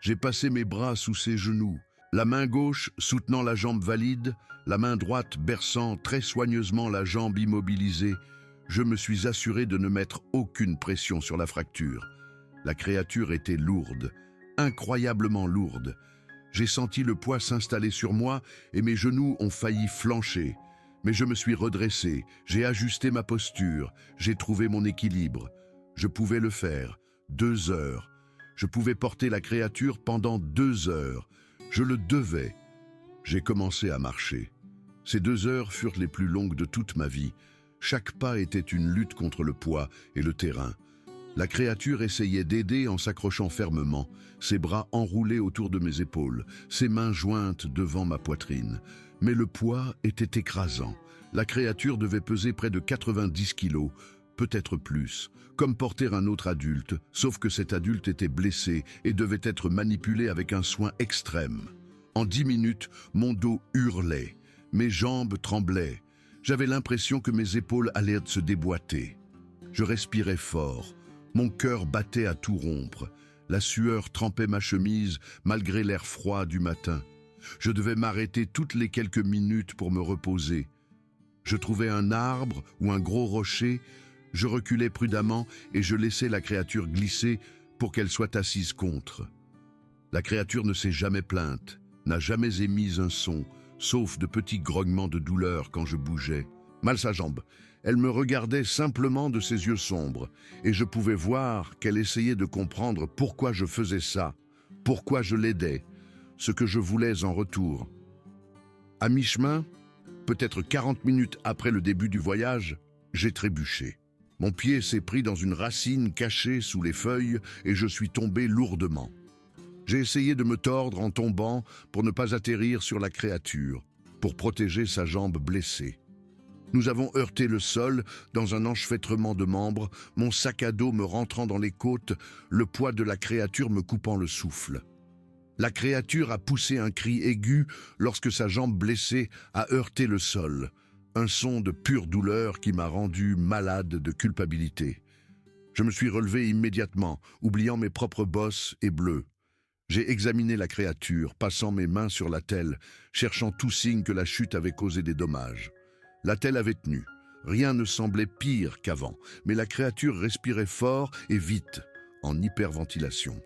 J'ai passé mes bras sous ses genoux. La main gauche soutenant la jambe valide, la main droite berçant très soigneusement la jambe immobilisée, je me suis assuré de ne mettre aucune pression sur la fracture. La créature était lourde, incroyablement lourde. J'ai senti le poids s'installer sur moi et mes genoux ont failli flancher. Mais je me suis redressé, j'ai ajusté ma posture, j'ai trouvé mon équilibre. Je pouvais le faire. 2 heures. Je pouvais porter la créature pendant 2 heures. Je le devais. J'ai commencé à marcher. Ces 2 heures furent les plus longues de toute ma vie. Chaque pas était une lutte contre le poids et le terrain. La créature essayait d'aider en s'accrochant fermement, ses bras enroulés autour de mes épaules, ses mains jointes devant ma poitrine. Mais le poids était écrasant. La créature devait peser près de 90 kilos, peut-être plus, comme porter un autre adulte, sauf que cet adulte était blessé et devait être manipulé avec un soin extrême. En 10 minutes, mon dos hurlait, mes jambes tremblaient. J'avais l'impression que mes épaules allaient se déboîter. Je respirais fort, mon cœur battait à tout rompre. La sueur trempait ma chemise malgré l'air froid du matin. Je devais m'arrêter toutes les quelques minutes pour me reposer. Je trouvais un arbre ou un gros rocher, je reculais prudemment et je laissais la créature glisser pour qu'elle soit assise contre. La créature ne s'est jamais plainte, n'a jamais émis un son, sauf de petits grognements de douleur quand je bougeais. Mal sa jambe, elle me regardait simplement de ses yeux sombres, et je pouvais voir qu'elle essayait de comprendre pourquoi je faisais ça, pourquoi je l'aidais, ce que je voulais en retour. À mi-chemin, peut-être 40 minutes après le début du voyage, j'ai trébuché. Mon pied s'est pris dans une racine cachée sous les feuilles et je suis tombé lourdement. J'ai essayé de me tordre en tombant pour ne pas atterrir sur la créature, pour protéger sa jambe blessée. Nous avons heurté le sol dans un enchevêtrement de membres, mon sac à dos me rentrant dans les côtes, le poids de la créature me coupant le souffle. La créature a poussé un cri aigu lorsque sa jambe blessée a heurté le sol, un son de pure douleur qui m'a rendu malade de culpabilité. Je me suis relevé immédiatement, oubliant mes propres bosses et bleus. J'ai examiné la créature, passant mes mains sur l'attelle, cherchant tout signe que la chute avait causé des dommages. L'attelle avait tenu. Rien ne semblait pire qu'avant, mais la créature respirait fort et vite, en hyperventilation.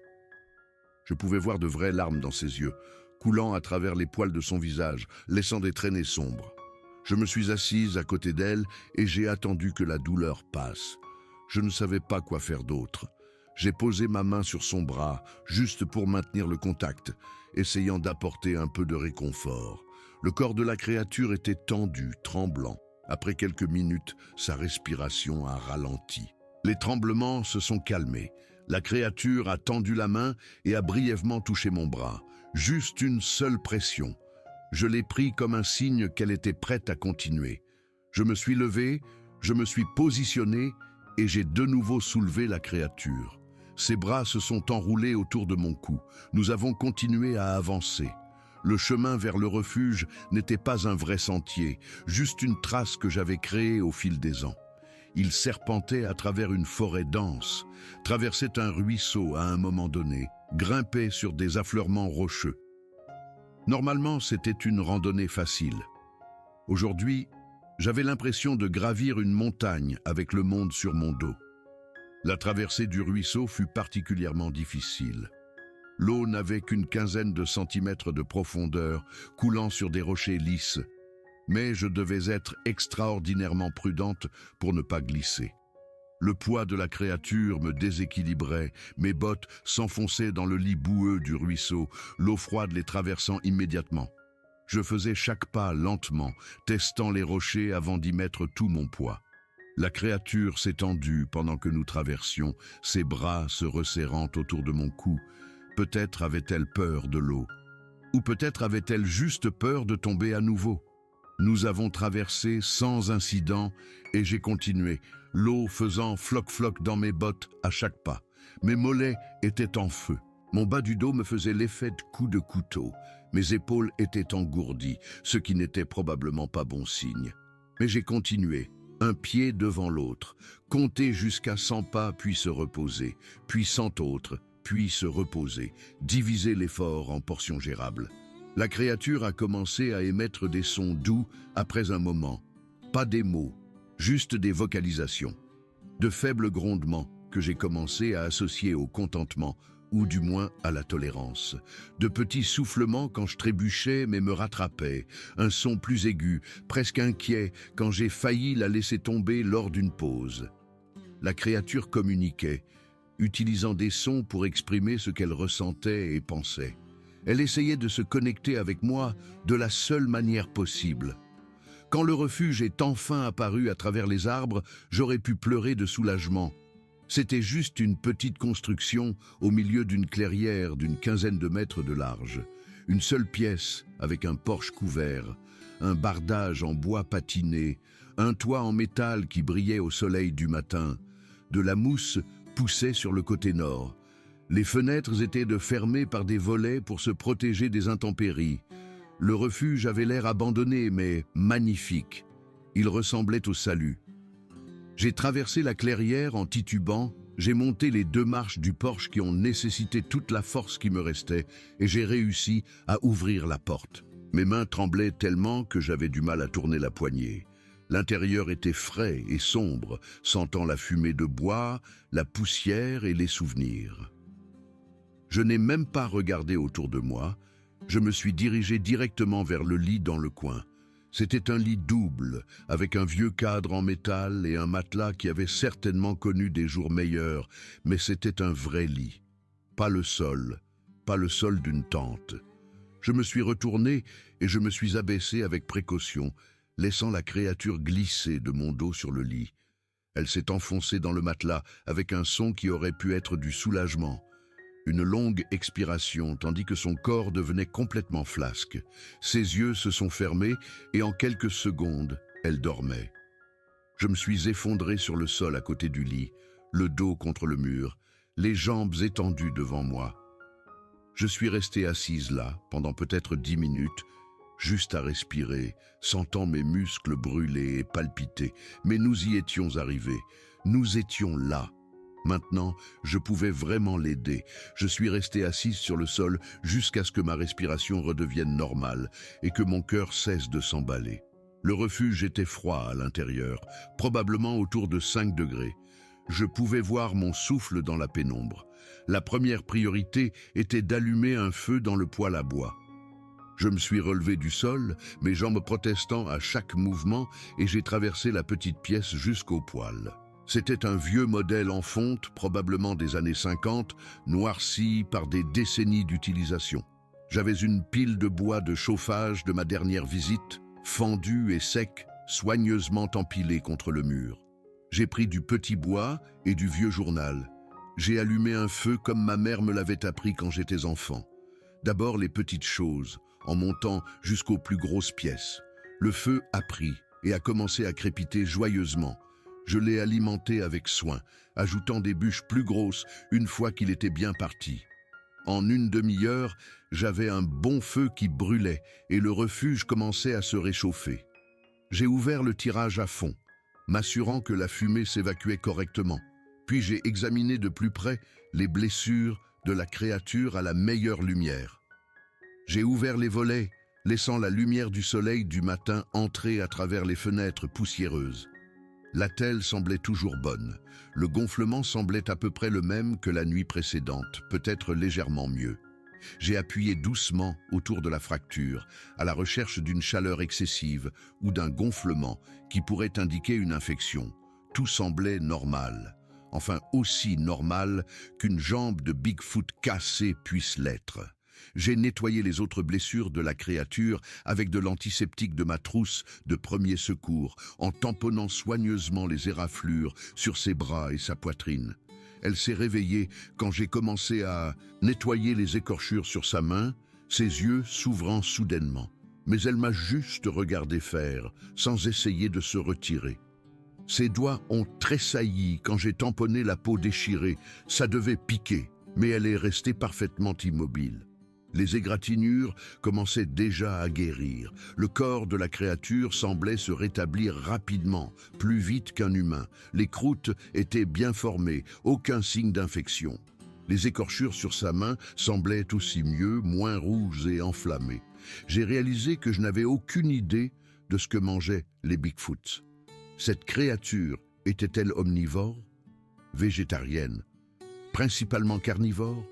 Je pouvais voir de vraies larmes dans ses yeux, coulant à travers les poils de son visage, laissant des traînées sombres. Je me suis assise à côté d'elle et j'ai attendu que la douleur passe. Je ne savais pas quoi faire d'autre. J'ai posé ma main sur son bras, juste pour maintenir le contact, essayant d'apporter un peu de réconfort. Le corps de la créature était tendu, tremblant. Après quelques minutes, sa respiration a ralenti. Les tremblements se sont calmés. La créature a tendu la main et a brièvement touché mon bras. Juste une seule pression. Je l'ai pris comme un signe qu'elle était prête à continuer. Je me suis levé, je me suis positionné et j'ai de nouveau soulevé la créature. Ses bras se sont enroulés autour de mon cou. Nous avons continué à avancer. Le chemin vers le refuge n'était pas un vrai sentier, juste une trace que j'avais créée au fil des ans. Il serpentait à travers une forêt dense, traversait un ruisseau à un moment donné, grimpait sur des affleurements rocheux. Normalement, c'était une randonnée facile. Aujourd'hui, j'avais l'impression de gravir une montagne avec le monde sur mon dos. La traversée du ruisseau fut particulièrement difficile. L'eau n'avait qu'une quinzaine de centimètres de profondeur, coulant sur des rochers lisses. Mais je devais être extraordinairement prudente pour ne pas glisser. Le poids de la créature me déséquilibrait, mes bottes s'enfonçaient dans le lit boueux du ruisseau, l'eau froide les traversant immédiatement. Je faisais chaque pas lentement, testant les rochers avant d'y mettre tout mon poids. La créature s'étendut pendant que nous traversions, ses bras se resserrant autour de mon cou. Peut-être avait-elle peur de l'eau, ou peut-être avait-elle juste peur de tomber à nouveau. Nous avons traversé sans incident et j'ai continué, l'eau faisant floc-floc dans mes bottes à chaque pas. Mes mollets étaient en feu. Mon bas du dos me faisait l'effet de coups de couteau. Mes épaules étaient engourdies, ce qui n'était probablement pas bon signe. Mais j'ai continué, un pied devant l'autre, compter jusqu'à 100 pas puis se reposer, puis 100 autres, puis se reposer, diviser l'effort en portions gérables. La créature a commencé à émettre des sons doux après un moment. Pas des mots, juste des vocalisations. De faibles grondements que j'ai commencé à associer au contentement, ou du moins à la tolérance. De petits soufflements quand je trébuchais mais me rattrapais. Un son plus aigu, presque inquiet, quand j'ai failli la laisser tomber lors d'une pause. La créature communiquait, utilisant des sons pour exprimer ce qu'elle ressentait et pensait. Elle essayait de se connecter avec moi de la seule manière possible. Quand le refuge est enfin apparu à travers les arbres, j'aurais pu pleurer de soulagement. C'était juste une petite construction au milieu d'une clairière d'une quinzaine de mètres de large. Une seule pièce avec un porche couvert, un bardage en bois patiné, un toit en métal qui brillait au soleil du matin. De la mousse poussait sur le côté nord. Les fenêtres étaient fermées par des volets pour se protéger des intempéries. Le refuge avait l'air abandonné mais magnifique. Il ressemblait au salut. J'ai traversé la clairière en titubant, j'ai monté les 2 marches du porche qui ont nécessité toute la force qui me restait et j'ai réussi à ouvrir la porte. Mes mains tremblaient tellement que j'avais du mal à tourner la poignée. L'intérieur était frais et sombre, sentant la fumée de bois, la poussière et les souvenirs. Je n'ai même pas regardé autour de moi, je me suis dirigé directement vers le lit dans le coin. C'était un lit double, avec un vieux cadre en métal et un matelas qui avait certainement connu des jours meilleurs, mais c'était un vrai lit. Pas le sol d'une tente. Je me suis retourné et je me suis abaissé avec précaution, laissant la créature glisser de mon dos sur le lit. Elle s'est enfoncée dans le matelas avec un son qui aurait pu être du soulagement. Une longue expiration, tandis que son corps devenait complètement flasque. Ses yeux se sont fermés et en quelques secondes, elle dormait. Je me suis effondré sur le sol à côté du lit, le dos contre le mur, les jambes étendues devant moi. Je suis resté assise là, pendant peut-être 10 minutes, juste à respirer, sentant mes muscles brûler et palpiter. Mais nous y étions arrivés, nous étions là. Maintenant, je pouvais vraiment l'aider. Je suis resté assise sur le sol jusqu'à ce que ma respiration redevienne normale et que mon cœur cesse de s'emballer. Le refuge était froid à l'intérieur, probablement autour de 5 degrés. Je pouvais voir mon souffle dans la pénombre. La première priorité était d'allumer un feu dans le poêle à bois. Je me suis relevé du sol, mes jambes protestant à chaque mouvement, et j'ai traversé la petite pièce jusqu'au poêle. C'était un vieux modèle en fonte, probablement des années 50, noirci par des décennies d'utilisation. J'avais une pile de bois de chauffage de ma dernière visite, fendue et sec, soigneusement empilée contre le mur. J'ai pris du petit bois et du vieux journal. J'ai allumé un feu comme ma mère me l'avait appris quand j'étais enfant. D'abord les petites choses, en montant jusqu'aux plus grosses pièces. Le feu a pris et a commencé à crépiter joyeusement. Je l'ai alimenté avec soin, ajoutant des bûches plus grosses une fois qu'il était bien parti. En une demi-heure, j'avais un bon feu qui brûlait et le refuge commençait à se réchauffer. J'ai ouvert le tirage à fond, m'assurant que la fumée s'évacuait correctement. Puis j'ai examiné de plus près les blessures de la créature à la meilleure lumière. J'ai ouvert les volets, laissant la lumière du soleil du matin entrer à travers les fenêtres poussiéreuses. La telle semblait toujours bonne. Le gonflement semblait à peu près le même que la nuit précédente, peut-être légèrement mieux. J'ai appuyé doucement autour de la fracture, à la recherche d'une chaleur excessive ou d'un gonflement qui pourrait indiquer une infection. Tout semblait normal. Enfin aussi normal qu'une jambe de Bigfoot cassée puisse l'être. J'ai nettoyé les autres blessures de la créature avec de l'antiseptique de ma trousse de premier secours, en tamponnant soigneusement les éraflures sur ses bras et sa poitrine. Elle s'est réveillée quand j'ai commencé à nettoyer les écorchures sur sa main, ses yeux s'ouvrant soudainement. Mais elle m'a juste regardé faire, sans essayer de se retirer. Ses doigts ont tressailli quand j'ai tamponné la peau déchirée. Ça devait piquer, mais elle est restée parfaitement immobile. Les égratignures commençaient déjà à guérir. Le corps de la créature semblait se rétablir rapidement, plus vite qu'un humain. Les croûtes étaient bien formées, aucun signe d'infection. Les écorchures sur sa main semblaient aussi mieux, moins rouges et enflammées. J'ai réalisé que je n'avais aucune idée de ce que mangeaient les Bigfoots. Cette créature était-elle omnivore, végétarienne, principalement carnivore?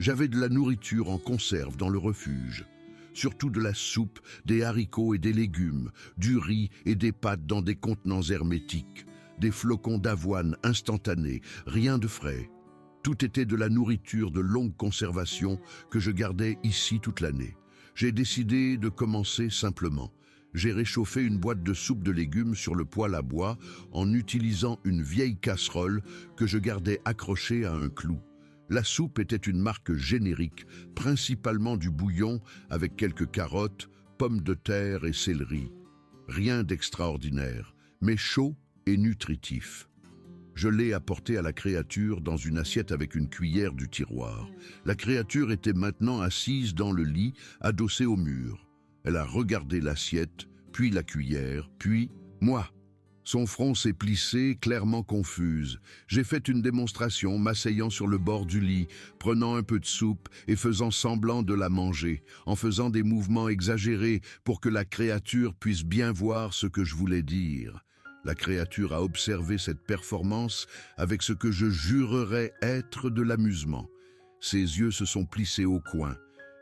J'avais de la nourriture en conserve dans le refuge, surtout de la soupe, des haricots et des légumes, du riz et des pâtes dans des contenants hermétiques, des flocons d'avoine instantanés, rien de frais. Tout était de la nourriture de longue conservation que je gardais ici toute l'année. J'ai décidé de commencer simplement. J'ai réchauffé une boîte de soupe de légumes sur le poêle à bois en utilisant une vieille casserole que je gardais accrochée à un clou. La soupe était une marque générique, principalement du bouillon avec quelques carottes, pommes de terre et céleri. Rien d'extraordinaire, mais chaud et nutritif. Je l'ai apporté à la créature dans une assiette avec une cuillère du tiroir. La créature était maintenant assise dans le lit, adossée au mur. Elle a regardé l'assiette, puis la cuillère, puis moi. Son front s'est plissé, clairement confuse. J'ai fait une démonstration, m'asseyant sur le bord du lit, prenant un peu de soupe et faisant semblant de la manger, en faisant des mouvements exagérés pour que la créature puisse bien voir ce que je voulais dire. La créature a observé cette performance avec ce que je jurerais être de l'amusement. Ses yeux se sont plissés au coin,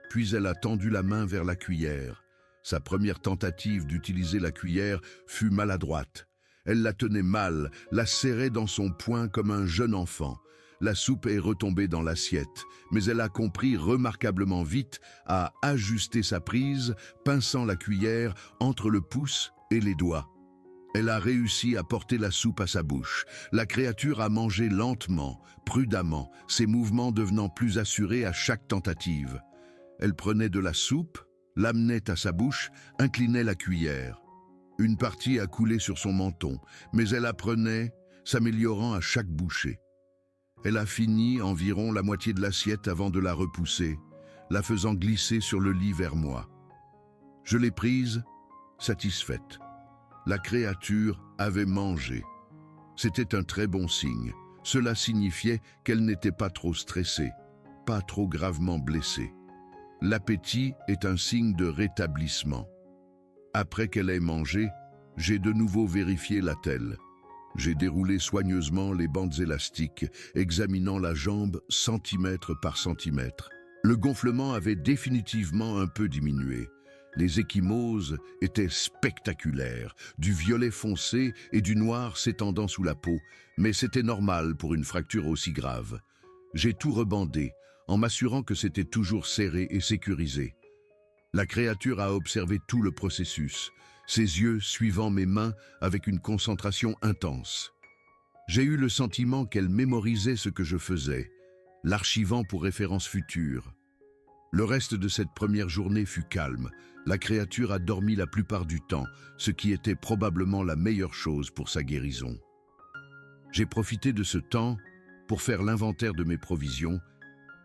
puis elle a tendu la main vers la cuillère. Sa première tentative d'utiliser la cuillère fut maladroite. Elle la tenait mal, la serrait dans son poing comme un jeune enfant. La soupe est retombée dans l'assiette, mais elle a compris remarquablement vite à ajuster sa prise, pinçant la cuillère entre le pouce et les doigts. Elle a réussi à porter la soupe à sa bouche. La créature a mangé lentement, prudemment, ses mouvements devenant plus assurés à chaque tentative. Elle prenait de la soupe, l'amenait à sa bouche, inclinait la cuillère. Une partie a coulé sur son menton, mais elle apprenait, s'améliorant à chaque bouchée. Elle a fini environ la moitié de l'assiette avant de la repousser, la faisant glisser sur le lit vers moi. Je l'ai prise, satisfaite. La créature avait mangé. C'était un très bon signe. Cela signifiait qu'elle n'était pas trop stressée, pas trop gravement blessée. L'appétit est un signe de rétablissement. Après qu'elle ait mangé, j'ai de nouveau vérifié la telle. J'ai déroulé soigneusement les bandes élastiques, examinant la jambe centimètre par centimètre. Le gonflement avait définitivement un peu diminué. Les ecchymoses étaient spectaculaires, du violet foncé et du noir s'étendant sous la peau, mais c'était normal pour une fracture aussi grave. J'ai tout rebandé, en m'assurant que c'était toujours serré et sécurisé. La créature a observé tout le processus, ses yeux suivant mes mains avec une concentration intense. J'ai eu le sentiment qu'elle mémorisait ce que je faisais, l'archivant pour référence future. Le reste de cette première journée fut calme. La créature a dormi la plupart du temps, ce qui était probablement la meilleure chose pour sa guérison. J'ai profité de ce temps pour faire l'inventaire de mes provisions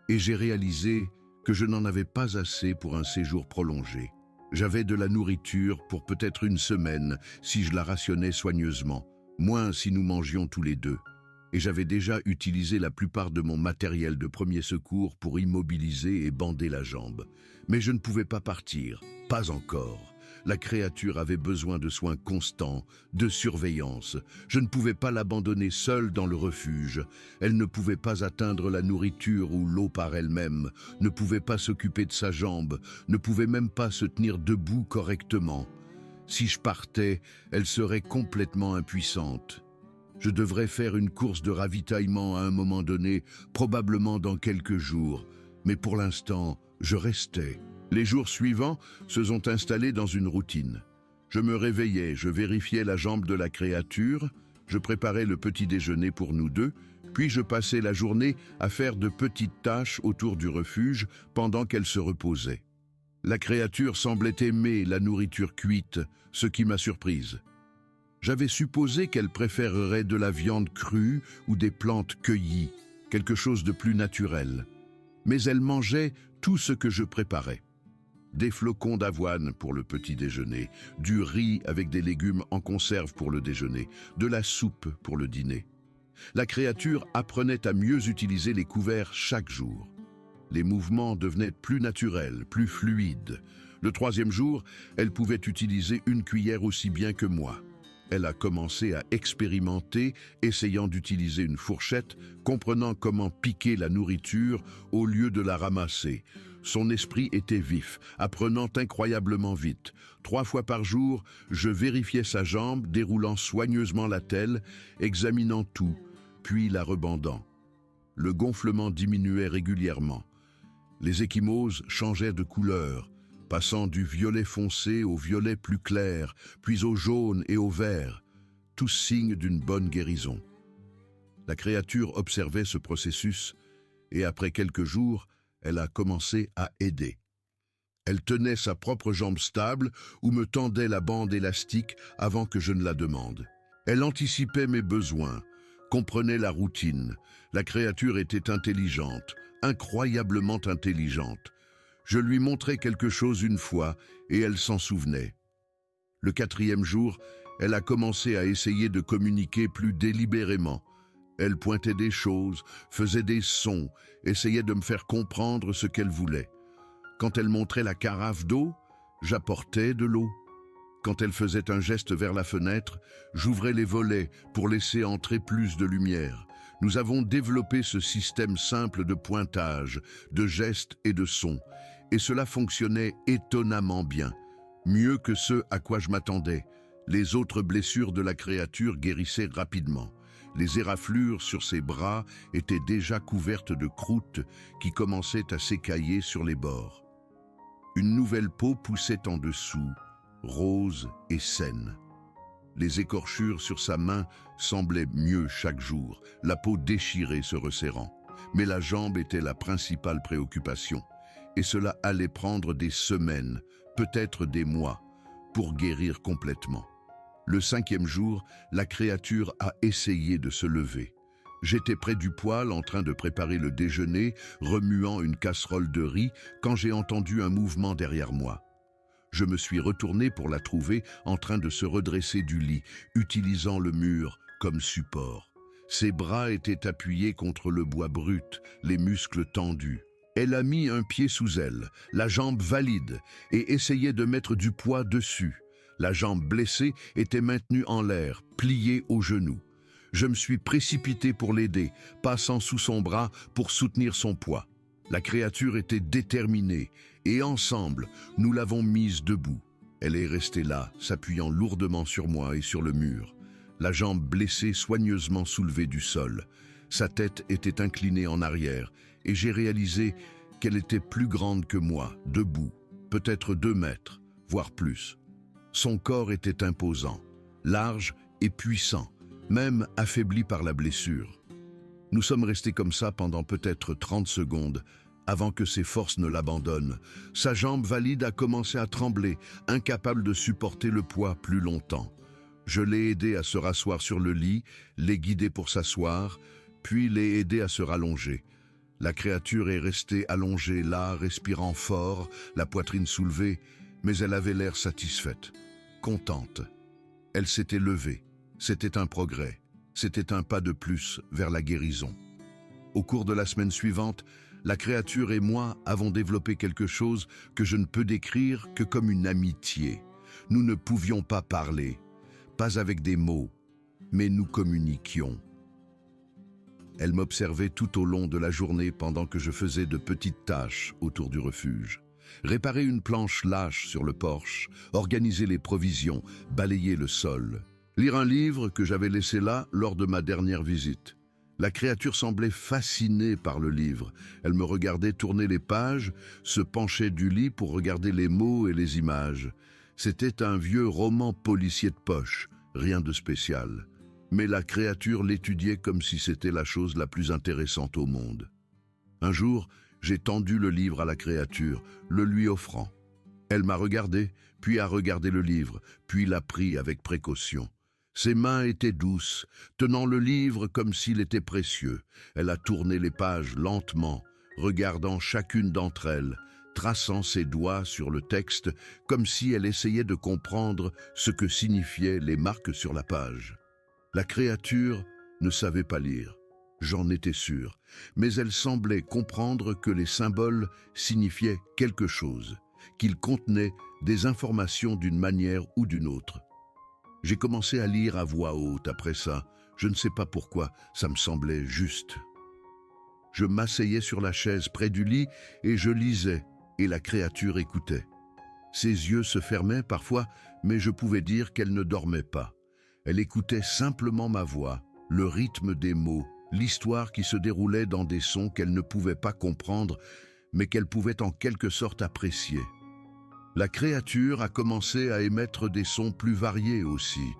et j'ai réalisé que je n'en avais pas assez pour un séjour prolongé. J'avais de la nourriture pour peut-être une semaine si je la rationnais soigneusement, moins si nous mangions tous les deux. Et j'avais déjà utilisé la plupart de mon matériel de premier secours pour immobiliser et bander la jambe. Mais je ne pouvais pas partir, pas encore. La créature avait besoin de soins constants, de surveillance. Je ne pouvais pas l'abandonner seule dans le refuge. Elle ne pouvait pas atteindre la nourriture ou l'eau par elle-même, ne pouvait pas s'occuper de sa jambe, ne pouvait même pas se tenir debout correctement. Si je partais, elle serait complètement impuissante. Je devrais faire une course de ravitaillement à un moment donné, probablement dans quelques jours. Mais pour l'instant, je restais. Les jours suivants se sont installés dans une routine. Je me réveillais, je vérifiais la jambe de la créature, je préparais le petit déjeuner pour nous deux, puis je passais la journée à faire de petites tâches autour du refuge pendant qu'elle se reposait. La créature semblait aimer la nourriture cuite, ce qui m'a surprise. J'avais supposé qu'elle préférerait de la viande crue ou des plantes cueillies, quelque chose de plus naturel. Mais elle mangeait tout ce que je préparais. Des flocons d'avoine pour le petit déjeuner, du riz avec des légumes en conserve pour le déjeuner, de la soupe pour le dîner. La créature apprenait à mieux utiliser les couverts chaque jour. Les mouvements devenaient plus naturels, plus fluides. Le troisième jour, elle pouvait utiliser une cuillère aussi bien que moi. Elle a commencé à expérimenter, essayant d'utiliser une fourchette, comprenant comment piquer la nourriture au lieu de la ramasser. Son esprit était vif, apprenant incroyablement vite. 3 fois par jour, je vérifiais sa jambe, déroulant soigneusement la telle, examinant tout, puis la rebandant. Le gonflement diminuait régulièrement. Les ecchymoses changeaient de couleur, passant du violet foncé au violet plus clair, puis au jaune et au vert, tous signes d'une bonne guérison. La créature observait ce processus et après quelques jours, elle a commencé à aider. Elle tenait sa propre jambe stable ou me tendait la bande élastique avant que je ne la demande. Elle anticipait mes besoins, comprenait la routine. La créature était intelligente, incroyablement intelligente. Je lui montrais quelque chose une fois et elle s'en souvenait. Le 4e jour, elle a commencé à essayer de communiquer plus délibérément. Elle pointait des choses, faisait des sons, essayait de me faire comprendre ce qu'elle voulait. Quand elle montrait la carafe d'eau, j'apportais de l'eau. Quand elle faisait un geste vers la fenêtre, j'ouvrais les volets pour laisser entrer plus de lumière. Nous avons développé ce système simple de pointage, de gestes et de sons. Et cela fonctionnait étonnamment bien, mieux que ce à quoi je m'attendais. Les autres blessures de la créature guérissaient rapidement. Les éraflures sur ses bras étaient déjà couvertes de croûtes qui commençaient à s'écailler sur les bords. Une nouvelle peau poussait en dessous, rose et saine. Les écorchures sur sa main semblaient mieux chaque jour, la peau déchirée se resserrant. Mais la jambe était la principale préoccupation. Et cela allait prendre des semaines, peut-être des mois, pour guérir complètement. Le 5e jour, la créature a essayé de se lever. J'étais près du poêle en train de préparer le déjeuner, remuant une casserole de riz, quand j'ai entendu un mouvement derrière moi. Je me suis retourné pour la trouver en train de se redresser du lit, utilisant le mur comme support. Ses bras étaient appuyés contre le bois brut, les muscles tendus. Elle a mis un pied sous elle, la jambe valide, et essayait de mettre du poids dessus. La jambe blessée était maintenue en l'air, pliée au genou. Je me suis précipité pour l'aider, passant sous son bras pour soutenir son poids. La créature était déterminée, et ensemble, nous l'avons mise debout. Elle est restée là, s'appuyant lourdement sur moi et sur le mur, la jambe blessée soigneusement soulevée du sol. Sa tête était inclinée en arrière, et j'ai réalisé qu'elle était plus grande que moi, debout, peut-être 2 mètres, voire plus. Son corps était imposant, large et puissant, même affaibli par la blessure. Nous sommes restés comme ça pendant peut-être 30 secondes, avant que ses forces ne l'abandonnent. Sa jambe valide a commencé à trembler, incapable de supporter le poids plus longtemps. Je l'ai aidé à se rasseoir sur le lit, l'ai guidé pour s'asseoir, puis l'ai aidé à se rallonger. La créature est restée allongée là, respirant fort, la poitrine soulevée, mais elle avait l'air satisfaite, contente. Elle s'était levée. C'était un progrès. C'était un pas de plus vers la guérison. Au cours de la semaine suivante, la créature et moi avons développé quelque chose que je ne peux décrire que comme une amitié. Nous ne pouvions pas parler, pas avec des mots, mais nous communiquions. Elle m'observait tout au long de la journée pendant que je faisais de petites tâches autour du refuge. Réparer une planche lâche sur le porche, organiser les provisions, balayer le sol. Lire un livre que j'avais laissé là lors de ma dernière visite. La créature semblait fascinée par le livre. Elle me regardait tourner les pages, se penchait du lit pour regarder les mots et les images. C'était un vieux roman policier de poche, rien de spécial. Mais la créature l'étudiait comme si c'était la chose la plus intéressante au monde. Un jour, j'ai tendu le livre à la créature, le lui offrant. Elle m'a regardé, puis a regardé le livre, puis l'a pris avec précaution. Ses mains étaient douces, tenant le livre comme s'il était précieux. Elle a tourné les pages lentement, regardant chacune d'entre elles, traçant ses doigts sur le texte comme si elle essayait de comprendre ce que signifiaient les marques sur la page. La créature ne savait pas lire, j'en étais sûr, mais elle semblait comprendre que les symboles signifiaient quelque chose, qu'ils contenaient des informations d'une manière ou d'une autre. J'ai commencé à lire à voix haute après ça. Je ne sais pas pourquoi, ça me semblait juste. Je m'asseyais sur la chaise près du lit et je lisais, et la créature écoutait. Ses yeux se fermaient parfois, mais je pouvais dire qu'elle ne dormait pas. Elle écoutait simplement ma voix, le rythme des mots, l'histoire qui se déroulait dans des sons qu'elle ne pouvait pas comprendre, mais qu'elle pouvait en quelque sorte apprécier. La créature a commencé à émettre des sons plus variés aussi.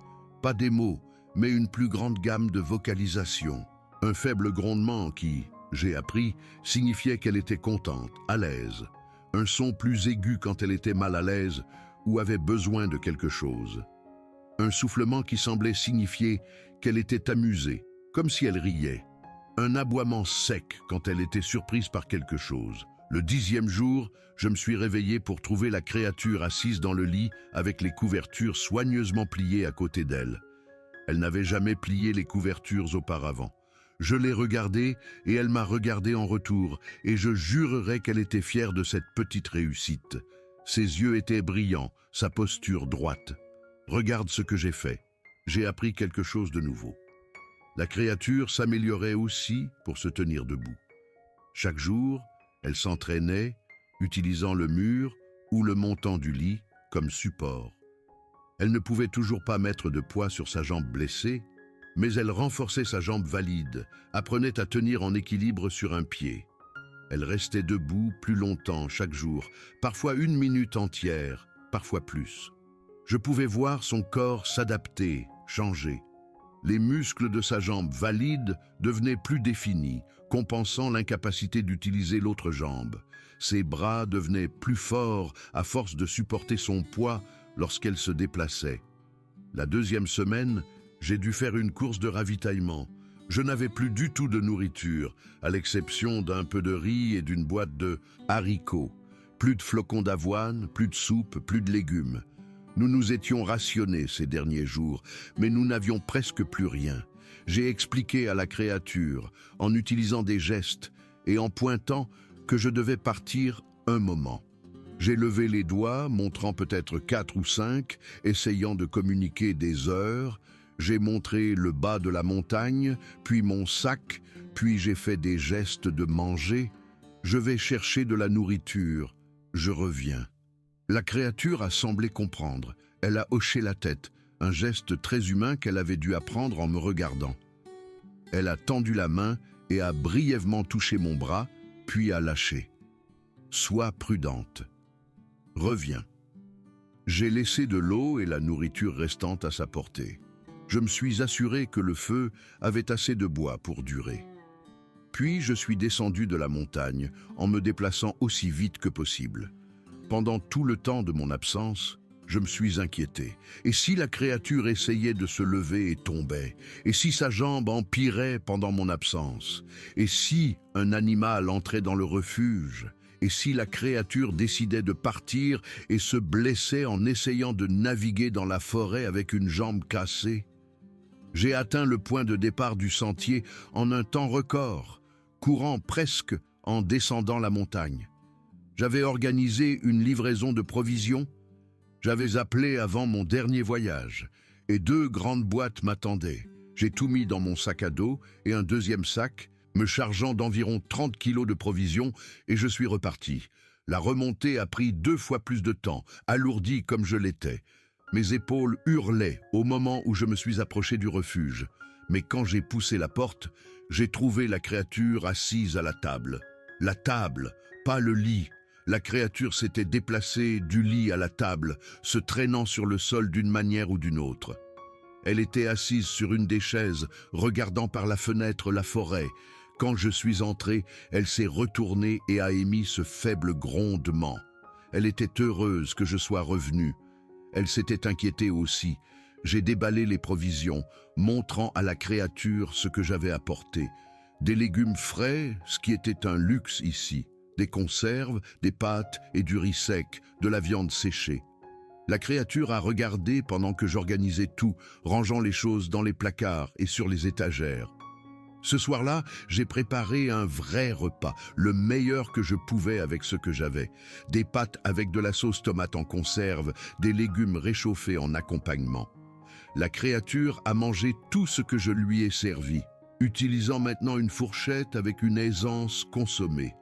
Pas des mots, mais une plus grande gamme de vocalisation. Un faible grondement qui, j'ai appris, signifiait qu'elle était contente, à l'aise. Un son plus aigu quand elle était mal à l'aise ou avait besoin de quelque chose. Un soufflement qui semblait signifier qu'elle était amusée, comme si elle riait. Un aboiement sec quand elle était surprise par quelque chose. Le 10e jour, je me suis réveillé pour trouver la créature assise dans le lit avec les couvertures soigneusement pliées à côté d'elle. Elle n'avait jamais plié les couvertures auparavant. Je l'ai regardée et elle m'a regardé en retour et je jurerais qu'elle était fière de cette petite réussite. Ses yeux étaient brillants, sa posture droite. Regarde ce que j'ai fait. J'ai appris quelque chose de nouveau. La créature s'améliorait aussi pour se tenir debout. Chaque jour, elle s'entraînait, utilisant le mur ou le montant du lit comme support. Elle ne pouvait toujours pas mettre de poids sur sa jambe blessée, mais elle renforçait sa jambe valide, apprenait à tenir en équilibre sur un pied. Elle restait debout plus longtemps chaque jour, parfois 1 minute entière, parfois plus. Je pouvais voir son corps s'adapter, changer. Les muscles de sa jambe valide devenaient plus définis, compensant l'incapacité d'utiliser l'autre jambe. Ses bras devenaient plus forts à force de supporter son poids lorsqu'elle se déplaçait. La 2e semaine, j'ai dû faire une course de ravitaillement. Je n'avais plus du tout de nourriture, à l'exception d'un peu de riz et d'une boîte de haricots. Plus de flocons d'avoine, plus de soupe, plus de légumes. Nous nous étions rationnés ces derniers jours, mais nous n'avions presque plus rien. J'ai expliqué à la créature, en utilisant des gestes et en pointant, que je devais partir un moment. J'ai levé les doigts, montrant peut-être 4 ou 5, essayant de communiquer des heures. J'ai montré le bas de la montagne, puis mon sac, puis j'ai fait des gestes de manger. Je vais chercher de la nourriture, je reviens. La créature a semblé comprendre. Elle a hoché la tête, un geste très humain qu'elle avait dû apprendre en me regardant. Elle a tendu la main et a brièvement touché mon bras, puis a lâché. Sois prudente. Reviens. J'ai laissé de l'eau et la nourriture restante à sa portée. Je me suis assuré que le feu avait assez de bois pour durer. Puis je suis descendu de la montagne en me déplaçant aussi vite que possible. Pendant tout le temps de mon absence, je me suis inquiété. Et si la créature essayait de se lever et tombait? Et si sa jambe empirait pendant mon absence? Et si un animal entrait dans le refuge? Et si la créature décidait de partir et se blessait en essayant de naviguer dans la forêt avec une jambe cassée? J'ai atteint le point de départ du sentier en un temps record, courant presque en descendant la montagne. J'avais organisé une livraison de provisions. J'avais appelé avant mon dernier voyage et 2 grandes boîtes m'attendaient. J'ai tout mis dans mon sac à dos et un deuxième sac, me chargeant d'environ 30 kilos de provisions, et je suis reparti. La remontée a pris 2 fois plus de temps, alourdi comme je l'étais. Mes épaules hurlaient au moment où je me suis approché du refuge. Mais quand j'ai poussé la porte, j'ai trouvé la créature assise à la table. La table, pas le lit. La créature s'était déplacée du lit à la table, se traînant sur le sol d'une manière ou d'une autre. Elle était assise sur une des chaises, regardant par la fenêtre la forêt. Quand je suis entré, elle s'est retournée et a émis ce faible grondement. Elle était heureuse que je sois revenu. Elle s'était inquiétée aussi. J'ai déballé les provisions, montrant à la créature ce que j'avais apporté. Des légumes frais, ce qui était un luxe ici. Des conserves, des pâtes et du riz sec, de la viande séchée. La créature a regardé pendant que j'organisais tout, rangeant les choses dans les placards et sur les étagères. Ce soir-là, j'ai préparé un vrai repas, le meilleur que je pouvais avec ce que j'avais. Des pâtes avec de la sauce tomate en conserve, des légumes réchauffés en accompagnement. La créature a mangé tout ce que je lui ai servi, utilisant maintenant une fourchette avec une aisance consommée.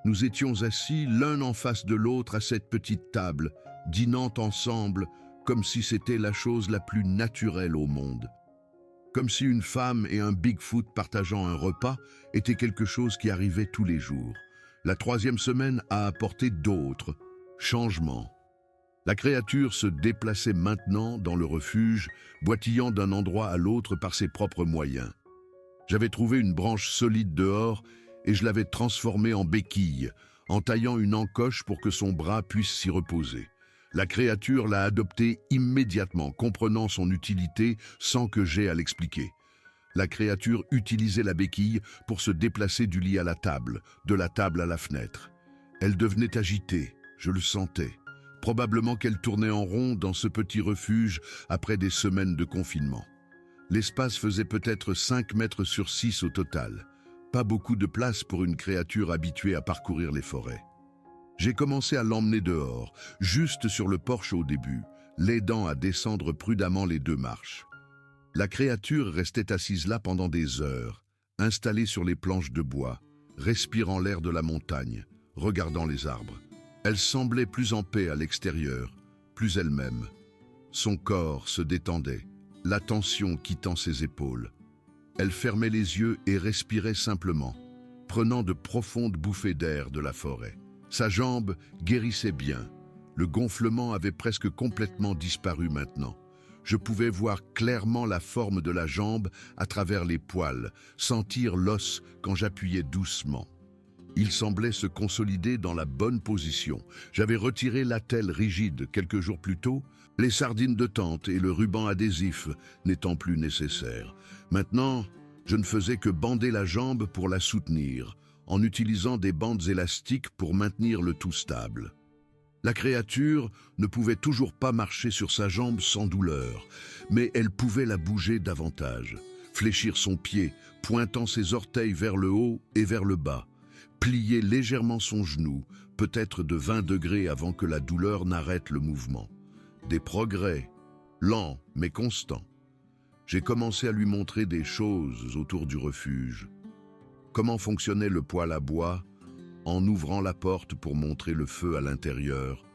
Nous étions assis l'un en face de l'autre à cette petite table, dînant ensemble comme si c'était la chose la plus naturelle au monde. Comme si une femme et un Bigfoot partageant un repas était quelque chose qui arrivait tous les jours. La 3e semaine a apporté d'autres changements. La créature se déplaçait maintenant dans le refuge, boitillant d'un endroit à l'autre par ses propres moyens. J'avais trouvé une branche solide dehors et je l'avais transformée en béquille, en taillant une encoche pour que son bras puisse s'y reposer. La créature l'a adoptée immédiatement, comprenant son utilité sans que j'aie à l'expliquer. La créature utilisait la béquille pour se déplacer du lit à la table, de la table à la fenêtre. Elle devenait agitée, je le sentais. Probablement qu'elle tournait en rond dans ce petit refuge après des semaines de confinement. L'espace faisait peut-être 5 mètres sur 6 au total. Pas beaucoup de place pour une créature habituée à parcourir les forêts. J'ai commencé à l'emmener dehors, juste sur le porche au début, l'aidant à descendre prudemment les 2 marches. La créature restait assise là pendant des heures, installée sur les planches de bois, respirant l'air de la montagne, regardant les arbres. Elle semblait plus en paix à l'extérieur, plus elle-même. Son corps se détendait, la tension quittant ses épaules. Elle fermait les yeux et respirait simplement, prenant de profondes bouffées d'air de la forêt. Sa jambe guérissait bien. Le gonflement avait presque complètement disparu maintenant. Je pouvais voir clairement la forme de la jambe à travers les poils, sentir l'os quand j'appuyais doucement. Il semblait se consolider dans la bonne position. J'avais retiré l'attelle rigide quelques jours plus tôt, les sardines de tente et le ruban adhésif n'étant plus nécessaires. Maintenant, je ne faisais que bander la jambe pour la soutenir, en utilisant des bandes élastiques pour maintenir le tout stable. La créature ne pouvait toujours pas marcher sur sa jambe sans douleur, mais elle pouvait la bouger davantage, fléchir son pied, pointant ses orteils vers le haut et vers le bas, plier légèrement son genou, peut-être de 20 degrés avant que la douleur n'arrête le mouvement. Des progrès, lents mais constants. J'ai commencé à lui montrer des choses autour du refuge. Comment fonctionnait le poêle à bois, en ouvrant la porte pour montrer le feu à l'intérieur,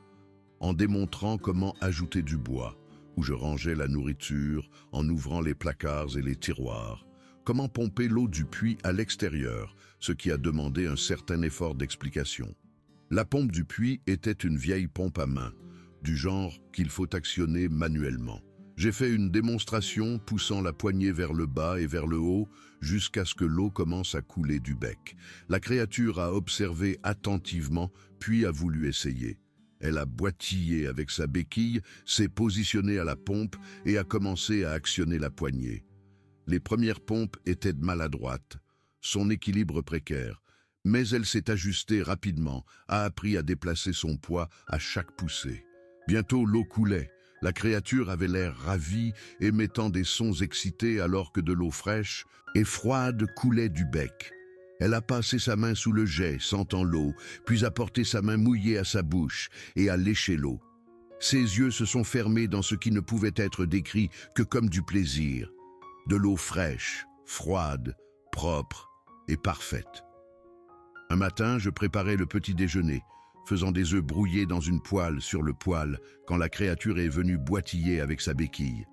en démontrant comment ajouter du bois, où je rangeais la nourriture, en ouvrant les placards et les tiroirs, comment pomper l'eau du puits à l'extérieur, ce qui a demandé un certain effort d'explication. La pompe du puits était une vieille pompe à main, du genre qu'il faut actionner manuellement. J'ai fait une démonstration poussant la poignée vers le bas et vers le haut jusqu'à ce que l'eau commence à couler du bec. La créature a observé attentivement, puis a voulu essayer. Elle a boitillé avec sa béquille, s'est positionnée à la pompe et a commencé à actionner la poignée. Les premières pompes étaient maladroites, son équilibre précaire, mais elle s'est ajustée rapidement, a appris à déplacer son poids à chaque poussée. Bientôt l'eau coulait. La créature avait l'air ravie, émettant des sons excités alors que de l'eau fraîche et froide coulait du bec. Elle a passé sa main sous le jet, sentant l'eau, puis a porté sa main mouillée à sa bouche et a léché l'eau. Ses yeux se sont fermés dans ce qui ne pouvait être décrit que comme du plaisir. De l'eau fraîche, froide, propre et parfaite. Un matin, je préparais le petit déjeuner, faisant des œufs brouillés dans une poêle sur le poêle quand la créature est venue boitiller avec sa béquille.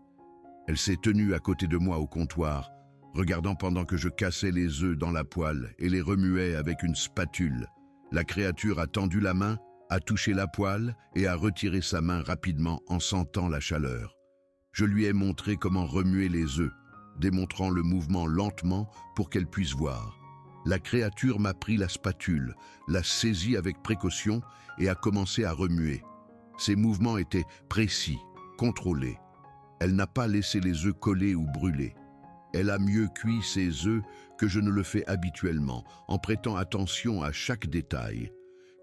Elle s'est tenue à côté de moi au comptoir, regardant pendant que je cassais les œufs dans la poêle et les remuais avec une spatule. La créature a tendu la main, a touché la poêle et a retiré sa main rapidement en sentant la chaleur. Je lui ai montré comment remuer les œufs, démontrant le mouvement lentement pour qu'elle puisse voir. La créature m'a pris la spatule, l'a saisie avec précaution et a commencé à remuer. Ses mouvements étaient précis, contrôlés. Elle n'a pas laissé les œufs coller ou brûler. Elle a mieux cuit ses œufs que je ne le fais habituellement, en prêtant attention à chaque détail.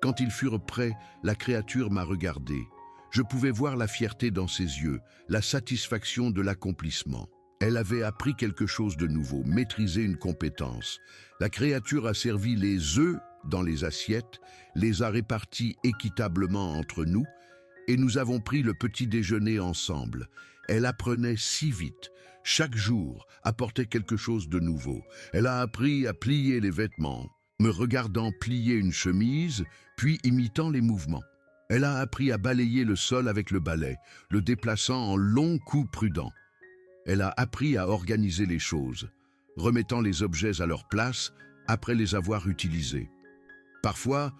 Quand ils furent prêts, la créature m'a regardé. Je pouvais voir la fierté dans ses yeux, la satisfaction de l'accomplissement. Elle avait appris quelque chose de nouveau, maîtrisé une compétence. La créature a servi les œufs dans les assiettes, les a répartis équitablement entre nous, et nous avons pris le petit déjeuner ensemble. Elle apprenait si vite. Chaque jour apportait quelque chose de nouveau. Elle a appris à plier les vêtements, me regardant plier une chemise, puis imitant les mouvements. Elle a appris à balayer le sol avec le balai, le déplaçant en longs coups prudents. Elle a appris à organiser les choses, remettant les objets à leur place après les avoir utilisés. Parfois,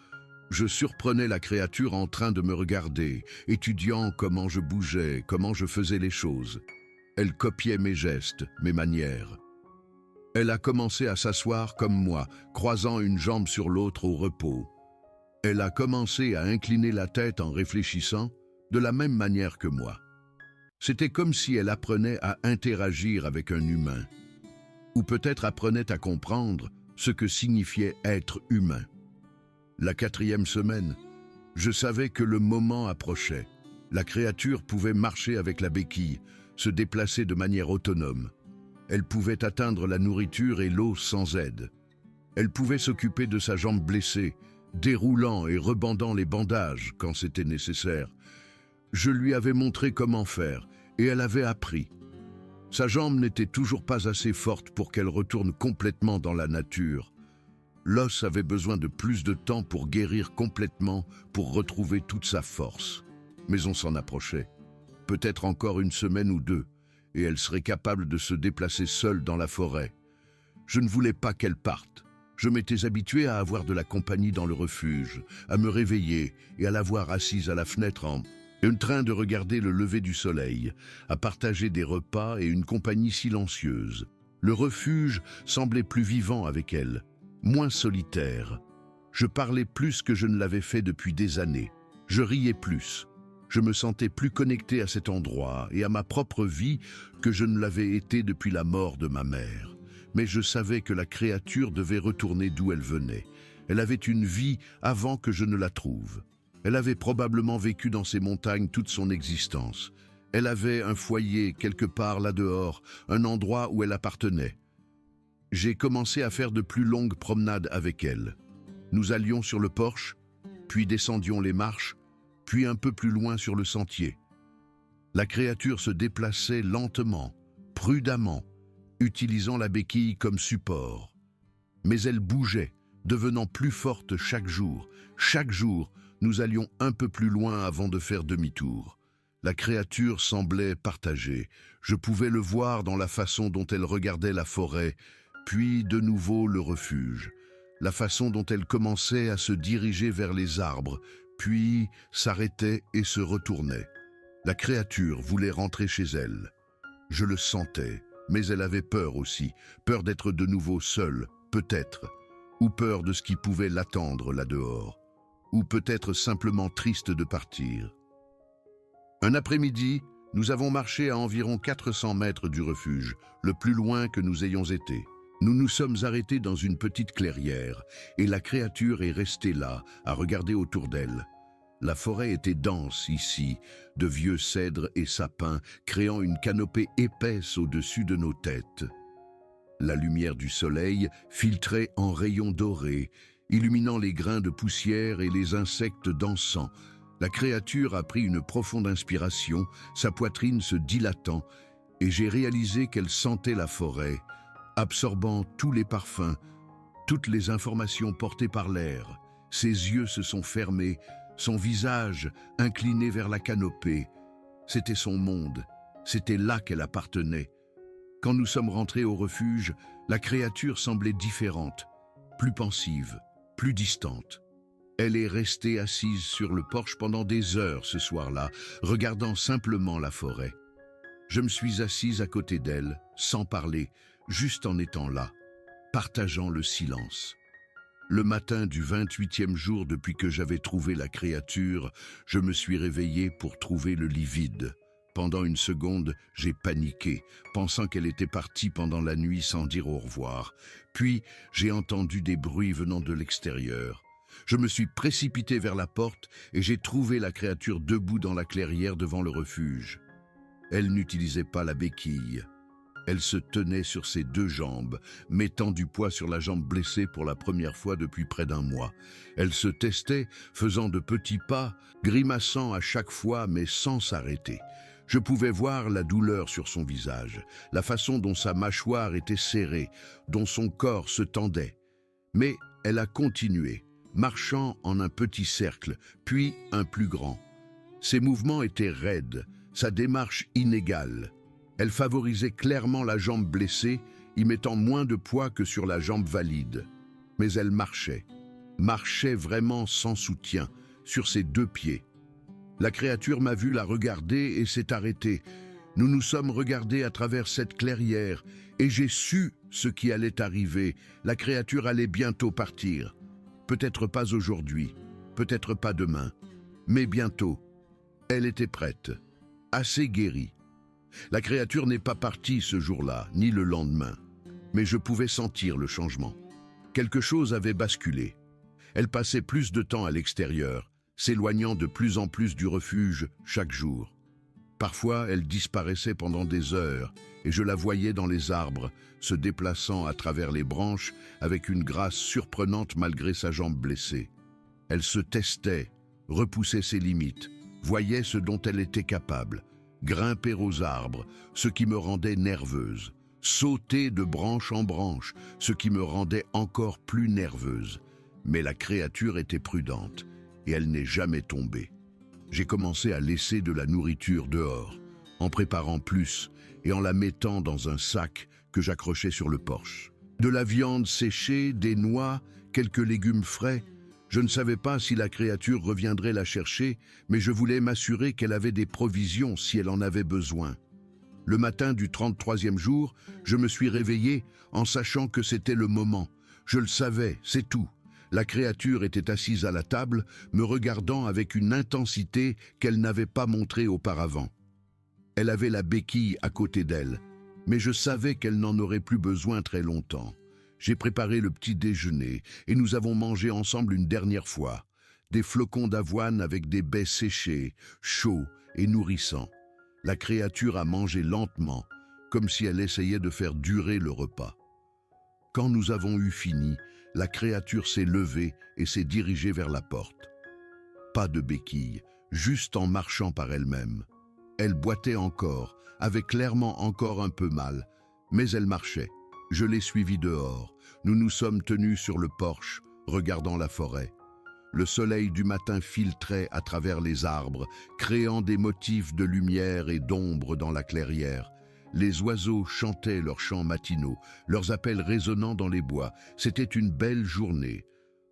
je surprenais la créature en train de me regarder, étudiant comment je bougeais, comment je faisais les choses. Elle copiait mes gestes, mes manières. Elle a commencé à s'asseoir comme moi, croisant une jambe sur l'autre au repos. Elle a commencé à incliner la tête en réfléchissant, de la même manière que moi. C'était comme si elle apprenait à interagir avec un humain, ou peut-être apprenait à comprendre ce que signifiait être humain. La 4e semaine, je savais que le moment approchait. La créature pouvait marcher avec la béquille, se déplacer de manière autonome. Elle pouvait atteindre la nourriture et l'eau sans aide. Elle pouvait s'occuper de sa jambe blessée, déroulant et rebandant les bandages quand c'était nécessaire. Je lui avais montré comment faire, et elle avait appris. Sa jambe n'était toujours pas assez forte pour qu'elle retourne complètement dans la nature. L'os avait besoin de plus de temps pour guérir complètement, pour retrouver toute sa force. Mais on s'en approchait. Peut-être encore une semaine ou 2, et elle serait capable de se déplacer seule dans la forêt. Je ne voulais pas qu'elle parte. Je m'étais habitué à avoir de la compagnie dans le refuge, à me réveiller et à la voir assise à la fenêtre en train de regarder le lever du soleil, à partager des repas et une compagnie silencieuse. Le refuge semblait plus vivant avec elle, moins solitaire. Je parlais plus que je ne l'avais fait depuis des années. Je riais plus. Je me sentais plus connecté à cet endroit et à ma propre vie que je ne l'avais été depuis la mort de ma mère. Mais je savais que la créature devait retourner d'où elle venait. Elle avait une vie avant que je ne la trouve. Elle avait probablement vécu dans ces montagnes toute son existence. Elle avait un foyer quelque part là-dehors, un endroit où elle appartenait. J'ai commencé à faire de plus longues promenades avec elle. Nous allions sur le porche, puis descendions les marches, puis un peu plus loin sur le sentier. La créature se déplaçait lentement, prudemment, utilisant la béquille comme support. Mais elle bougeait, devenant plus forte chaque jour. Chaque jour, nous allions un peu plus loin avant de faire demi-tour. La créature semblait partagée. Je pouvais le voir dans la façon dont elle regardait la forêt, puis de nouveau le refuge. La façon dont elle commençait à se diriger vers les arbres, puis s'arrêtait et se retournait. La créature voulait rentrer chez elle. Je le sentais, mais elle avait peur aussi, peur d'être de nouveau seule, peut-être, ou peur de ce qui pouvait l'attendre là-dehors, ou peut-être simplement triste de partir. Un après-midi, nous avons marché à environ 400 mètres du refuge, le plus loin que nous ayons été. Nous nous sommes arrêtés dans une petite clairière, et la créature est restée là, à regarder autour d'elle. La forêt était dense ici, de vieux cèdres et sapins, créant une canopée épaisse au-dessus de nos têtes. La lumière du soleil filtrait en rayons dorés, illuminant les grains de poussière et les insectes dansant. La créature a pris une profonde inspiration, sa poitrine se dilatant, et j'ai réalisé qu'elle sentait la forêt, absorbant tous les parfums, toutes les informations portées par l'air. Ses yeux se sont fermés, son visage incliné vers la canopée. C'était son monde, c'était là qu'elle appartenait. Quand nous sommes rentrés au refuge, la créature semblait différente, plus pensive, plus distante. Elle est restée assise sur le porche pendant des heures ce soir-là, regardant simplement la forêt. Je me suis assise à côté d'elle, sans parler, juste en étant là, partageant le silence. Le matin du 28e jour depuis que j'avais trouvé la créature, je me suis réveillé pour trouver le lit vide. Pendant une seconde, j'ai paniqué, pensant qu'elle était partie pendant la nuit sans dire au revoir. Puis, j'ai entendu des bruits venant de l'extérieur. Je me suis précipité vers la porte et j'ai trouvé la créature debout dans la clairière devant le refuge. Elle n'utilisait pas la béquille. Elle se tenait sur ses deux jambes, mettant du poids sur la jambe blessée pour la première fois depuis près d'un mois. Elle se testait, faisant de petits pas, grimaçant à chaque fois mais sans s'arrêter. Je pouvais voir la douleur sur son visage, la façon dont sa mâchoire était serrée, dont son corps se tendait. Mais elle a continué, marchant en un petit cercle, puis un plus grand. Ses mouvements étaient raides, sa démarche inégale. Elle favorisait clairement la jambe blessée, y mettant moins de poids que sur la jambe valide. Mais elle marchait vraiment sans soutien, sur ses deux pieds. La créature m'a vu la regarder et s'est arrêtée. Nous nous sommes regardés à travers cette clairière et j'ai su ce qui allait arriver. La créature allait bientôt partir. Peut-être pas aujourd'hui, peut-être pas demain, mais bientôt. Elle était prête, assez guérie. La créature n'est pas partie ce jour-là, ni le lendemain. Mais je pouvais sentir le changement. Quelque chose avait basculé. Elle passait plus de temps à l'extérieur, s'éloignant de plus en plus du refuge chaque jour. Parfois, elle disparaissait pendant des heures, et je la voyais dans les arbres, se déplaçant à travers les branches avec une grâce surprenante malgré sa jambe blessée. Elle se testait, repoussait ses limites, voyait ce dont elle était capable, grimper aux arbres, ce qui me rendait nerveuse, sauter de branche en branche, ce qui me rendait encore plus nerveuse. Mais la créature était prudente, et elle n'est jamais tombée. J'ai commencé à laisser de la nourriture dehors, en préparant plus et en la mettant dans un sac que j'accrochais sur le porche. De la viande séchée, des noix, quelques légumes frais. Je ne savais pas si la créature reviendrait la chercher, mais je voulais m'assurer qu'elle avait des provisions si elle en avait besoin. Le matin du 33e jour, je me suis réveillé en sachant que c'était le moment. Je le savais, c'est tout. La créature était assise à la table, me regardant avec une intensité qu'elle n'avait pas montrée auparavant. Elle avait la béquille à côté d'elle, mais je savais qu'elle n'en aurait plus besoin très longtemps. J'ai préparé le petit déjeuner et nous avons mangé ensemble une dernière fois. Des flocons d'avoine avec des baies séchées, chauds et nourrissants. La créature a mangé lentement, comme si elle essayait de faire durer le repas. Quand nous avons eu fini, la créature s'est levée et s'est dirigée vers la porte. Pas de béquille, juste en marchant par elle-même. Elle boitait encore, avait clairement encore un peu mal, mais elle marchait. Je l'ai suivie dehors. Nous nous sommes tenus sur le porche, regardant la forêt. Le soleil du matin filtrait à travers les arbres, créant des motifs de lumière et d'ombre dans la clairière. Les oiseaux chantaient leurs chants matinaux, leurs appels résonnant dans les bois. C'était une belle journée,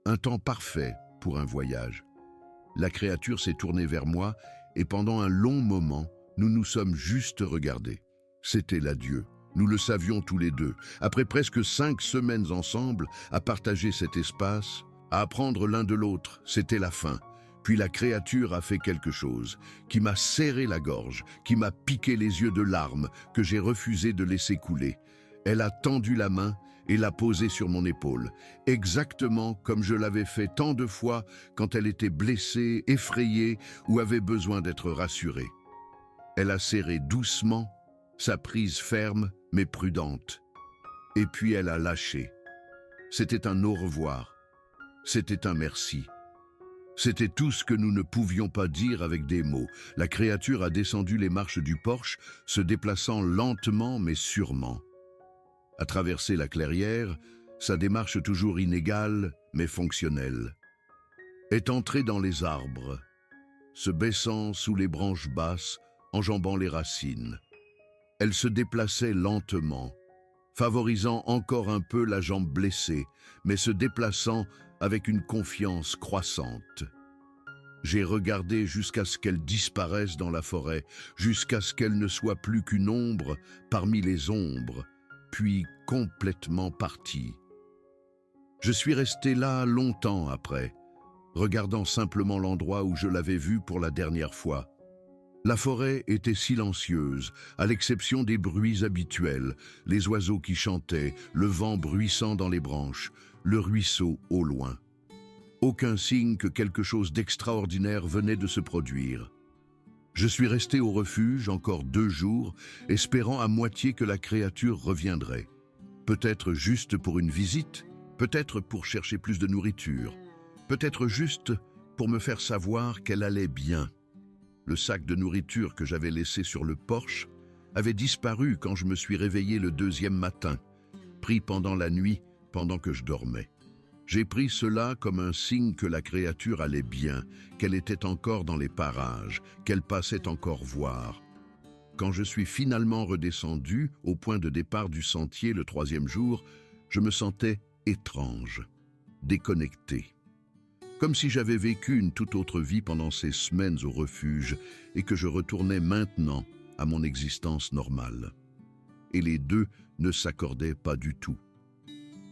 un temps parfait pour un voyage. La créature s'est tournée vers moi et pendant un long moment, nous nous sommes juste regardés. C'était l'adieu. Nous le savions tous les deux. Après presque 5 semaines ensemble, à partager cet espace, à apprendre l'un de l'autre, c'était la fin. Puis la créature a fait quelque chose qui m'a serré la gorge, qui m'a piqué les yeux de larmes que j'ai refusé de laisser couler. Elle a tendu la main et l'a posée sur mon épaule, exactement comme je l'avais fait tant de fois quand elle était blessée, effrayée ou avait besoin d'être rassurée. Elle a serré doucement, sa prise ferme mais prudente. Et puis elle a lâché. C'était un au revoir. C'était un merci. C'était tout ce que nous ne pouvions pas dire avec des mots. La créature a descendu les marches du porche, se déplaçant lentement mais sûrement. A traverser la clairière, sa démarche toujours inégale mais fonctionnelle. Est entrée dans les arbres, se baissant sous les branches basses, enjambant les racines. Elle se déplaçait lentement, favorisant encore un peu la jambe blessée, mais se déplaçant avec une confiance croissante. J'ai regardé jusqu'à ce qu'elle disparaisse dans la forêt, jusqu'à ce qu'elle ne soit plus qu'une ombre parmi les ombres, puis complètement partie. Je suis resté là longtemps après, regardant simplement l'endroit où je l'avais vue pour la dernière fois. La forêt était silencieuse, à l'exception des bruits habituels, les oiseaux qui chantaient, le vent bruissant dans les branches, le ruisseau au loin. Aucun signe que quelque chose d'extraordinaire venait de se produire. Je suis resté au refuge encore 2 jours, espérant à moitié que la créature reviendrait. Peut-être juste pour une visite, peut-être pour chercher plus de nourriture, peut-être juste pour me faire savoir qu'elle allait bien. Le sac de nourriture que j'avais laissé sur le porche avait disparu quand je me suis réveillé le 2e matin, pris pendant la nuit, pendant que je dormais. J'ai pris cela comme un signe que la créature allait bien, qu'elle était encore dans les parages, qu'elle passait encore voir. Quand je suis finalement redescendu au point de départ du sentier le 3e jour, je me sentais étrange, déconnecté. Comme si j'avais vécu une toute autre vie pendant ces semaines au refuge et que je retournais maintenant à mon existence normale. Et les deux ne s'accordaient pas du tout.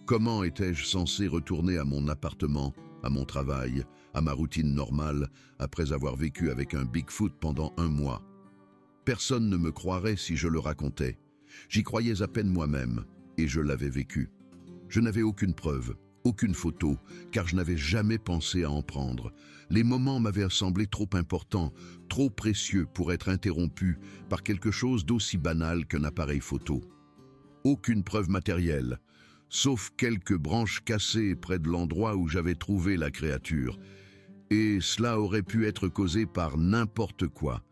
Comment étais-je censé retourner à mon appartement, à mon travail, à ma routine normale, après avoir vécu avec un Bigfoot pendant 1 mois? Personne ne me croirait si je le racontais. J'y croyais à peine moi-même, et je l'avais vécu. Je n'avais aucune preuve, aucune photo, car je n'avais jamais pensé à en prendre. Les moments m'avaient semblé trop importants, trop précieux pour être interrompus par quelque chose d'aussi banal qu'un appareil photo. Aucune preuve matérielle, sauf quelques branches cassées près de l'endroit où j'avais trouvé la créature. Et cela aurait pu être causé par n'importe quoi.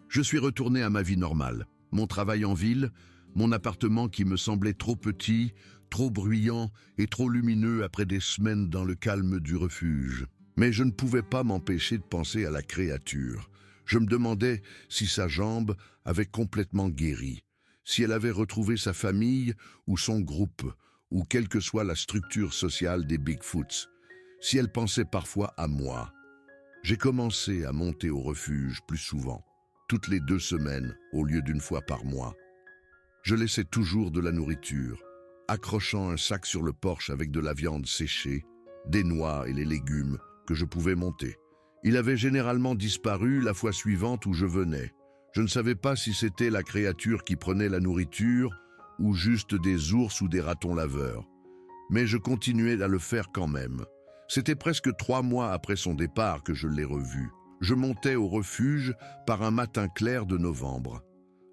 Je suis retourné à ma vie normale, mon travail en ville, mon appartement qui me semblait trop petit, trop bruyant et trop lumineux après des semaines dans le calme du refuge. Mais je ne pouvais pas m'empêcher de penser à la créature. Je me demandais si sa jambe avait complètement guéri, si elle avait retrouvé sa famille ou son groupe, ou quelle que soit la structure sociale des Bigfoots, si elle pensait parfois à moi. J'ai commencé à monter au refuge plus souvent, toutes les 2 semaines au lieu d'1 fois par mois. Je laissais toujours de la nourriture, accrochant un sac sur le porche avec de la viande séchée, des noix et les légumes que je pouvais monter. Il avait généralement disparu la fois suivante où je venais. Je ne savais pas si c'était la créature qui prenait la nourriture ou juste des ours ou des ratons laveurs. Mais je continuais à le faire quand même. C'était presque 3 mois après son départ que je l'ai revu. Je montais au refuge par un matin clair de novembre.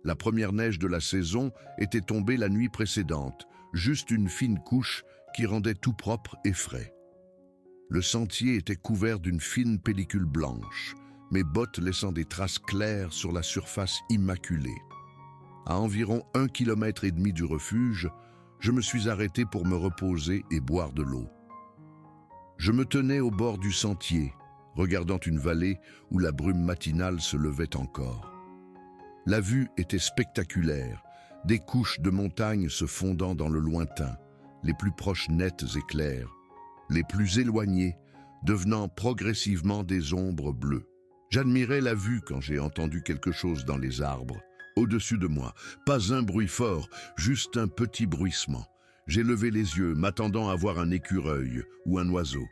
La première neige de la saison était tombée la nuit précédente, juste une fine couche qui rendait tout propre et frais. Le sentier était couvert d'une fine pellicule blanche, mes bottes laissant des traces claires sur la surface immaculée. À environ 1,5 km du refuge, je me suis arrêté pour me reposer et boire de l'eau. Je me tenais au bord du sentier, regardant une vallée où la brume matinale se levait encore. La vue était spectaculaire, des couches de montagnes se fondant dans le lointain, les plus proches nettes et claires, les plus éloignées devenant progressivement des ombres bleues. J'admirais la vue quand j'ai entendu quelque chose dans les arbres, au-dessus de moi. Pas un bruit fort, juste un petit bruissement. J'ai levé les yeux, m'attendant à voir un écureuil ou un oiseau.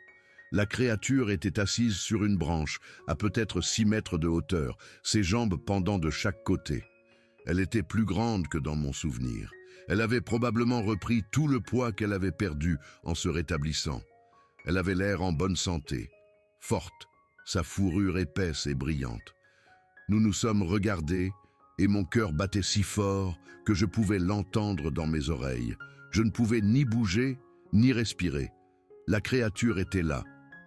La créature était assise sur une branche, à peut-être 6 mètres de hauteur, ses jambes pendant de chaque côté. Elle était plus grande que dans mon souvenir. Elle avait probablement repris tout le poids qu'elle avait perdu en se rétablissant. Elle avait l'air en bonne santé, forte, sa fourrure épaisse et brillante. Nous nous sommes regardés et mon cœur battait si fort que je pouvais l'entendre dans mes oreilles. Je ne pouvais ni bouger, ni respirer. La créature était là,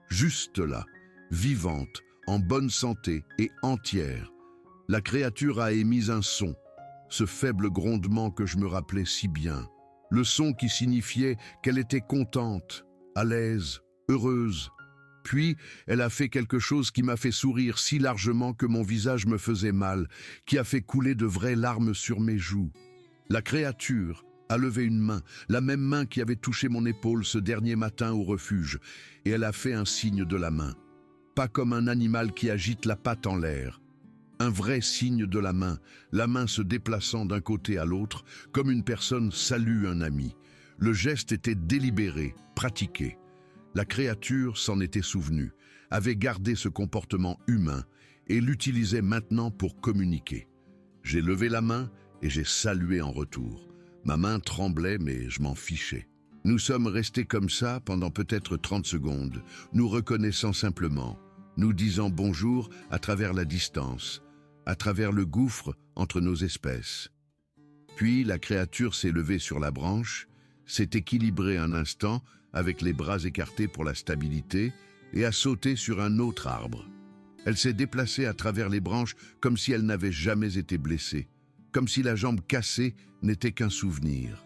juste là, vivante, en bonne santé et entière. La créature a émis un son, ce faible grondement que je me rappelais si bien. Le son qui signifiait qu'elle était contente, à l'aise, heureuse. Puis, elle a fait quelque chose qui m'a fait sourire si largement que mon visage me faisait mal, qui a fait couler de vraies larmes sur mes joues. La créature a levé une main, la même main qui avait touché mon épaule ce dernier matin au refuge, et elle a fait un signe de la main. Pas comme un animal qui agite la patte en l'air. Un vrai signe de la main se déplaçant d'un côté à l'autre, comme une personne salue un ami. Le geste était délibéré, pratiqué. La créature s'en était souvenue, avait gardé ce comportement humain et l'utilisait maintenant pour communiquer. J'ai levé la main et j'ai salué en retour. Ma main tremblait, mais je m'en fichais. Nous sommes restés comme ça pendant peut-être 30 secondes, nous reconnaissant simplement, nous disant bonjour à travers la distance, à travers le gouffre entre nos espèces. Puis la créature s'est levée sur la branche, s'est équilibrée un instant avec les bras écartés pour la stabilité et a sauté sur un autre arbre. Elle s'est déplacée à travers les branches comme si elle n'avait jamais été blessée, comme si la jambe cassée n'était qu'un souvenir.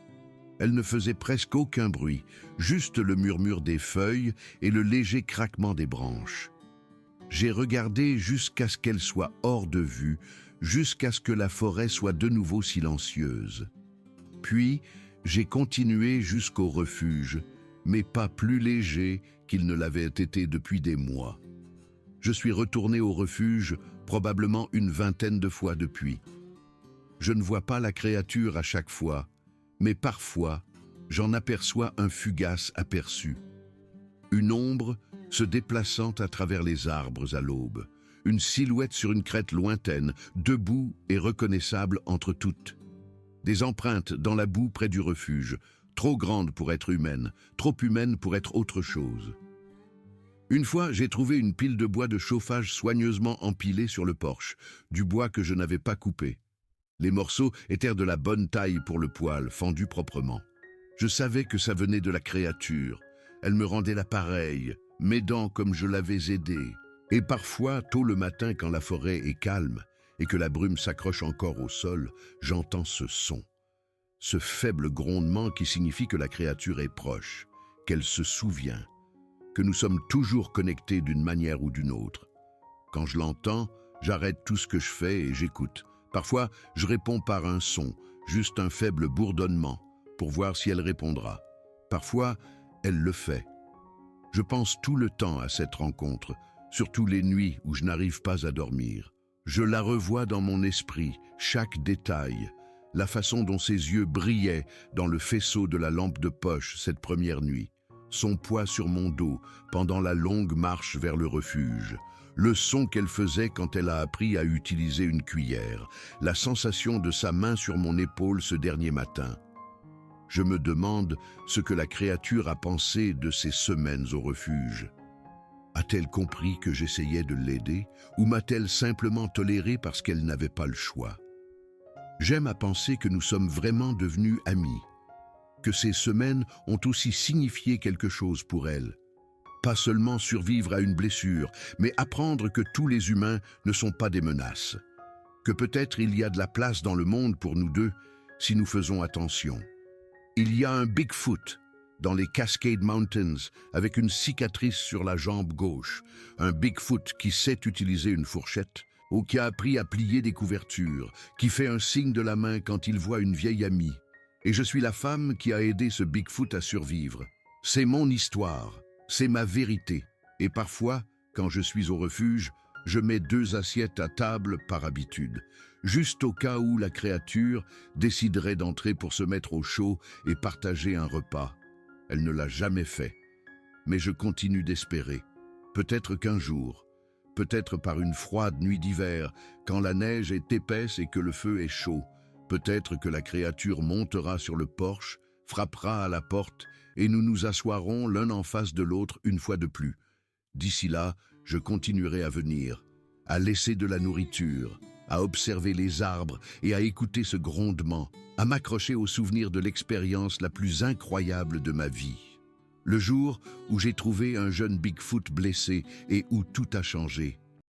Elle ne faisait presque aucun bruit, juste le murmure des feuilles et le léger craquement des branches. J'ai regardé jusqu'à ce qu'elle soit hors de vue, jusqu'à ce que la forêt soit de nouveau silencieuse. Puis, j'ai continué jusqu'au refuge, mais pas plus léger qu'il ne l'avait été depuis des mois. Je suis retourné au refuge probablement une 20aine de fois depuis. Je ne vois pas la créature à chaque fois, mais parfois, j'en aperçois un fugace aperçu. Une ombre se déplaçant à travers les arbres à l'aube, une silhouette sur une crête lointaine, debout et reconnaissable entre toutes. Des empreintes dans la boue près du refuge, trop grandes pour être humaines, trop humaines pour être autre chose. Une fois, j'ai trouvé une pile de bois de chauffage soigneusement empilée sur le porche, du bois que je n'avais pas coupé. Les morceaux étaient de la bonne taille pour le poêle, fendu proprement. Je savais que ça venait de la créature. Elle me rendait l'appareil, m'aidant comme je l'avais aidé. Et parfois, tôt le matin, quand la forêt est calme et que la brume s'accroche encore au sol, j'entends ce son. Ce faible grondement qui signifie que la créature est proche, qu'elle se souvient, que nous sommes toujours connectés d'une manière ou d'une autre. Quand je l'entends, j'arrête tout ce que je fais et j'écoute. Parfois, je réponds par un son, juste un faible bourdonnement, pour voir si elle répondra. Parfois, elle le fait. Je pense tout le temps à cette rencontre, surtout les nuits où je n'arrive pas à dormir. Je la revois dans mon esprit, chaque détail, la façon dont ses yeux brillaient dans le faisceau de la lampe de poche cette première nuit, son poids sur mon dos pendant la longue marche vers le refuge, le son qu'elle faisait quand elle a appris à utiliser une cuillère, la sensation de sa main sur mon épaule ce dernier matin. Je me demande ce que la créature a pensé de ces semaines au refuge. A-t-elle compris que j'essayais de l'aider ou m'a-t-elle simplement toléré parce qu'elle n'avait pas le choix? J'aime à penser que nous sommes vraiment devenus amis, que ces semaines ont aussi signifié quelque chose pour elle. Pas seulement survivre à une blessure, mais apprendre que tous les humains ne sont pas des menaces, que peut-être il y a de la place dans le monde pour nous deux si nous faisons attention. Il y a un Bigfoot, dans les Cascade Mountains, avec une cicatrice sur la jambe gauche, un Bigfoot qui sait utiliser une fourchette, ou qui a appris à plier des couvertures, qui fait un signe de la main quand il voit une vieille amie. Et je suis la femme qui a aidé ce Bigfoot à survivre. C'est mon histoire, c'est ma vérité. Et parfois, quand je suis au refuge, je mets 2 assiettes à table par habitude, juste au cas où la créature déciderait d'entrer pour se mettre au chaud et partager un repas. Elle ne l'a jamais fait. Mais je continue d'espérer. Peut-être qu'un jour, peut-être par une froide nuit d'hiver, quand la neige est épaisse et que le feu est chaud, peut-être que la créature montera sur le porche, frappera à la porte et nous nous asseoirons l'un en face de l'autre une fois de plus. D'ici là, je continuerai à venir, à laisser de la nourriture, à observer les arbres et à écouter ce grondement, à m'accrocher au souvenir de l'expérience la plus incroyable de ma vie. Le jour où j'ai trouvé un jeune Bigfoot blessé et où tout a changé.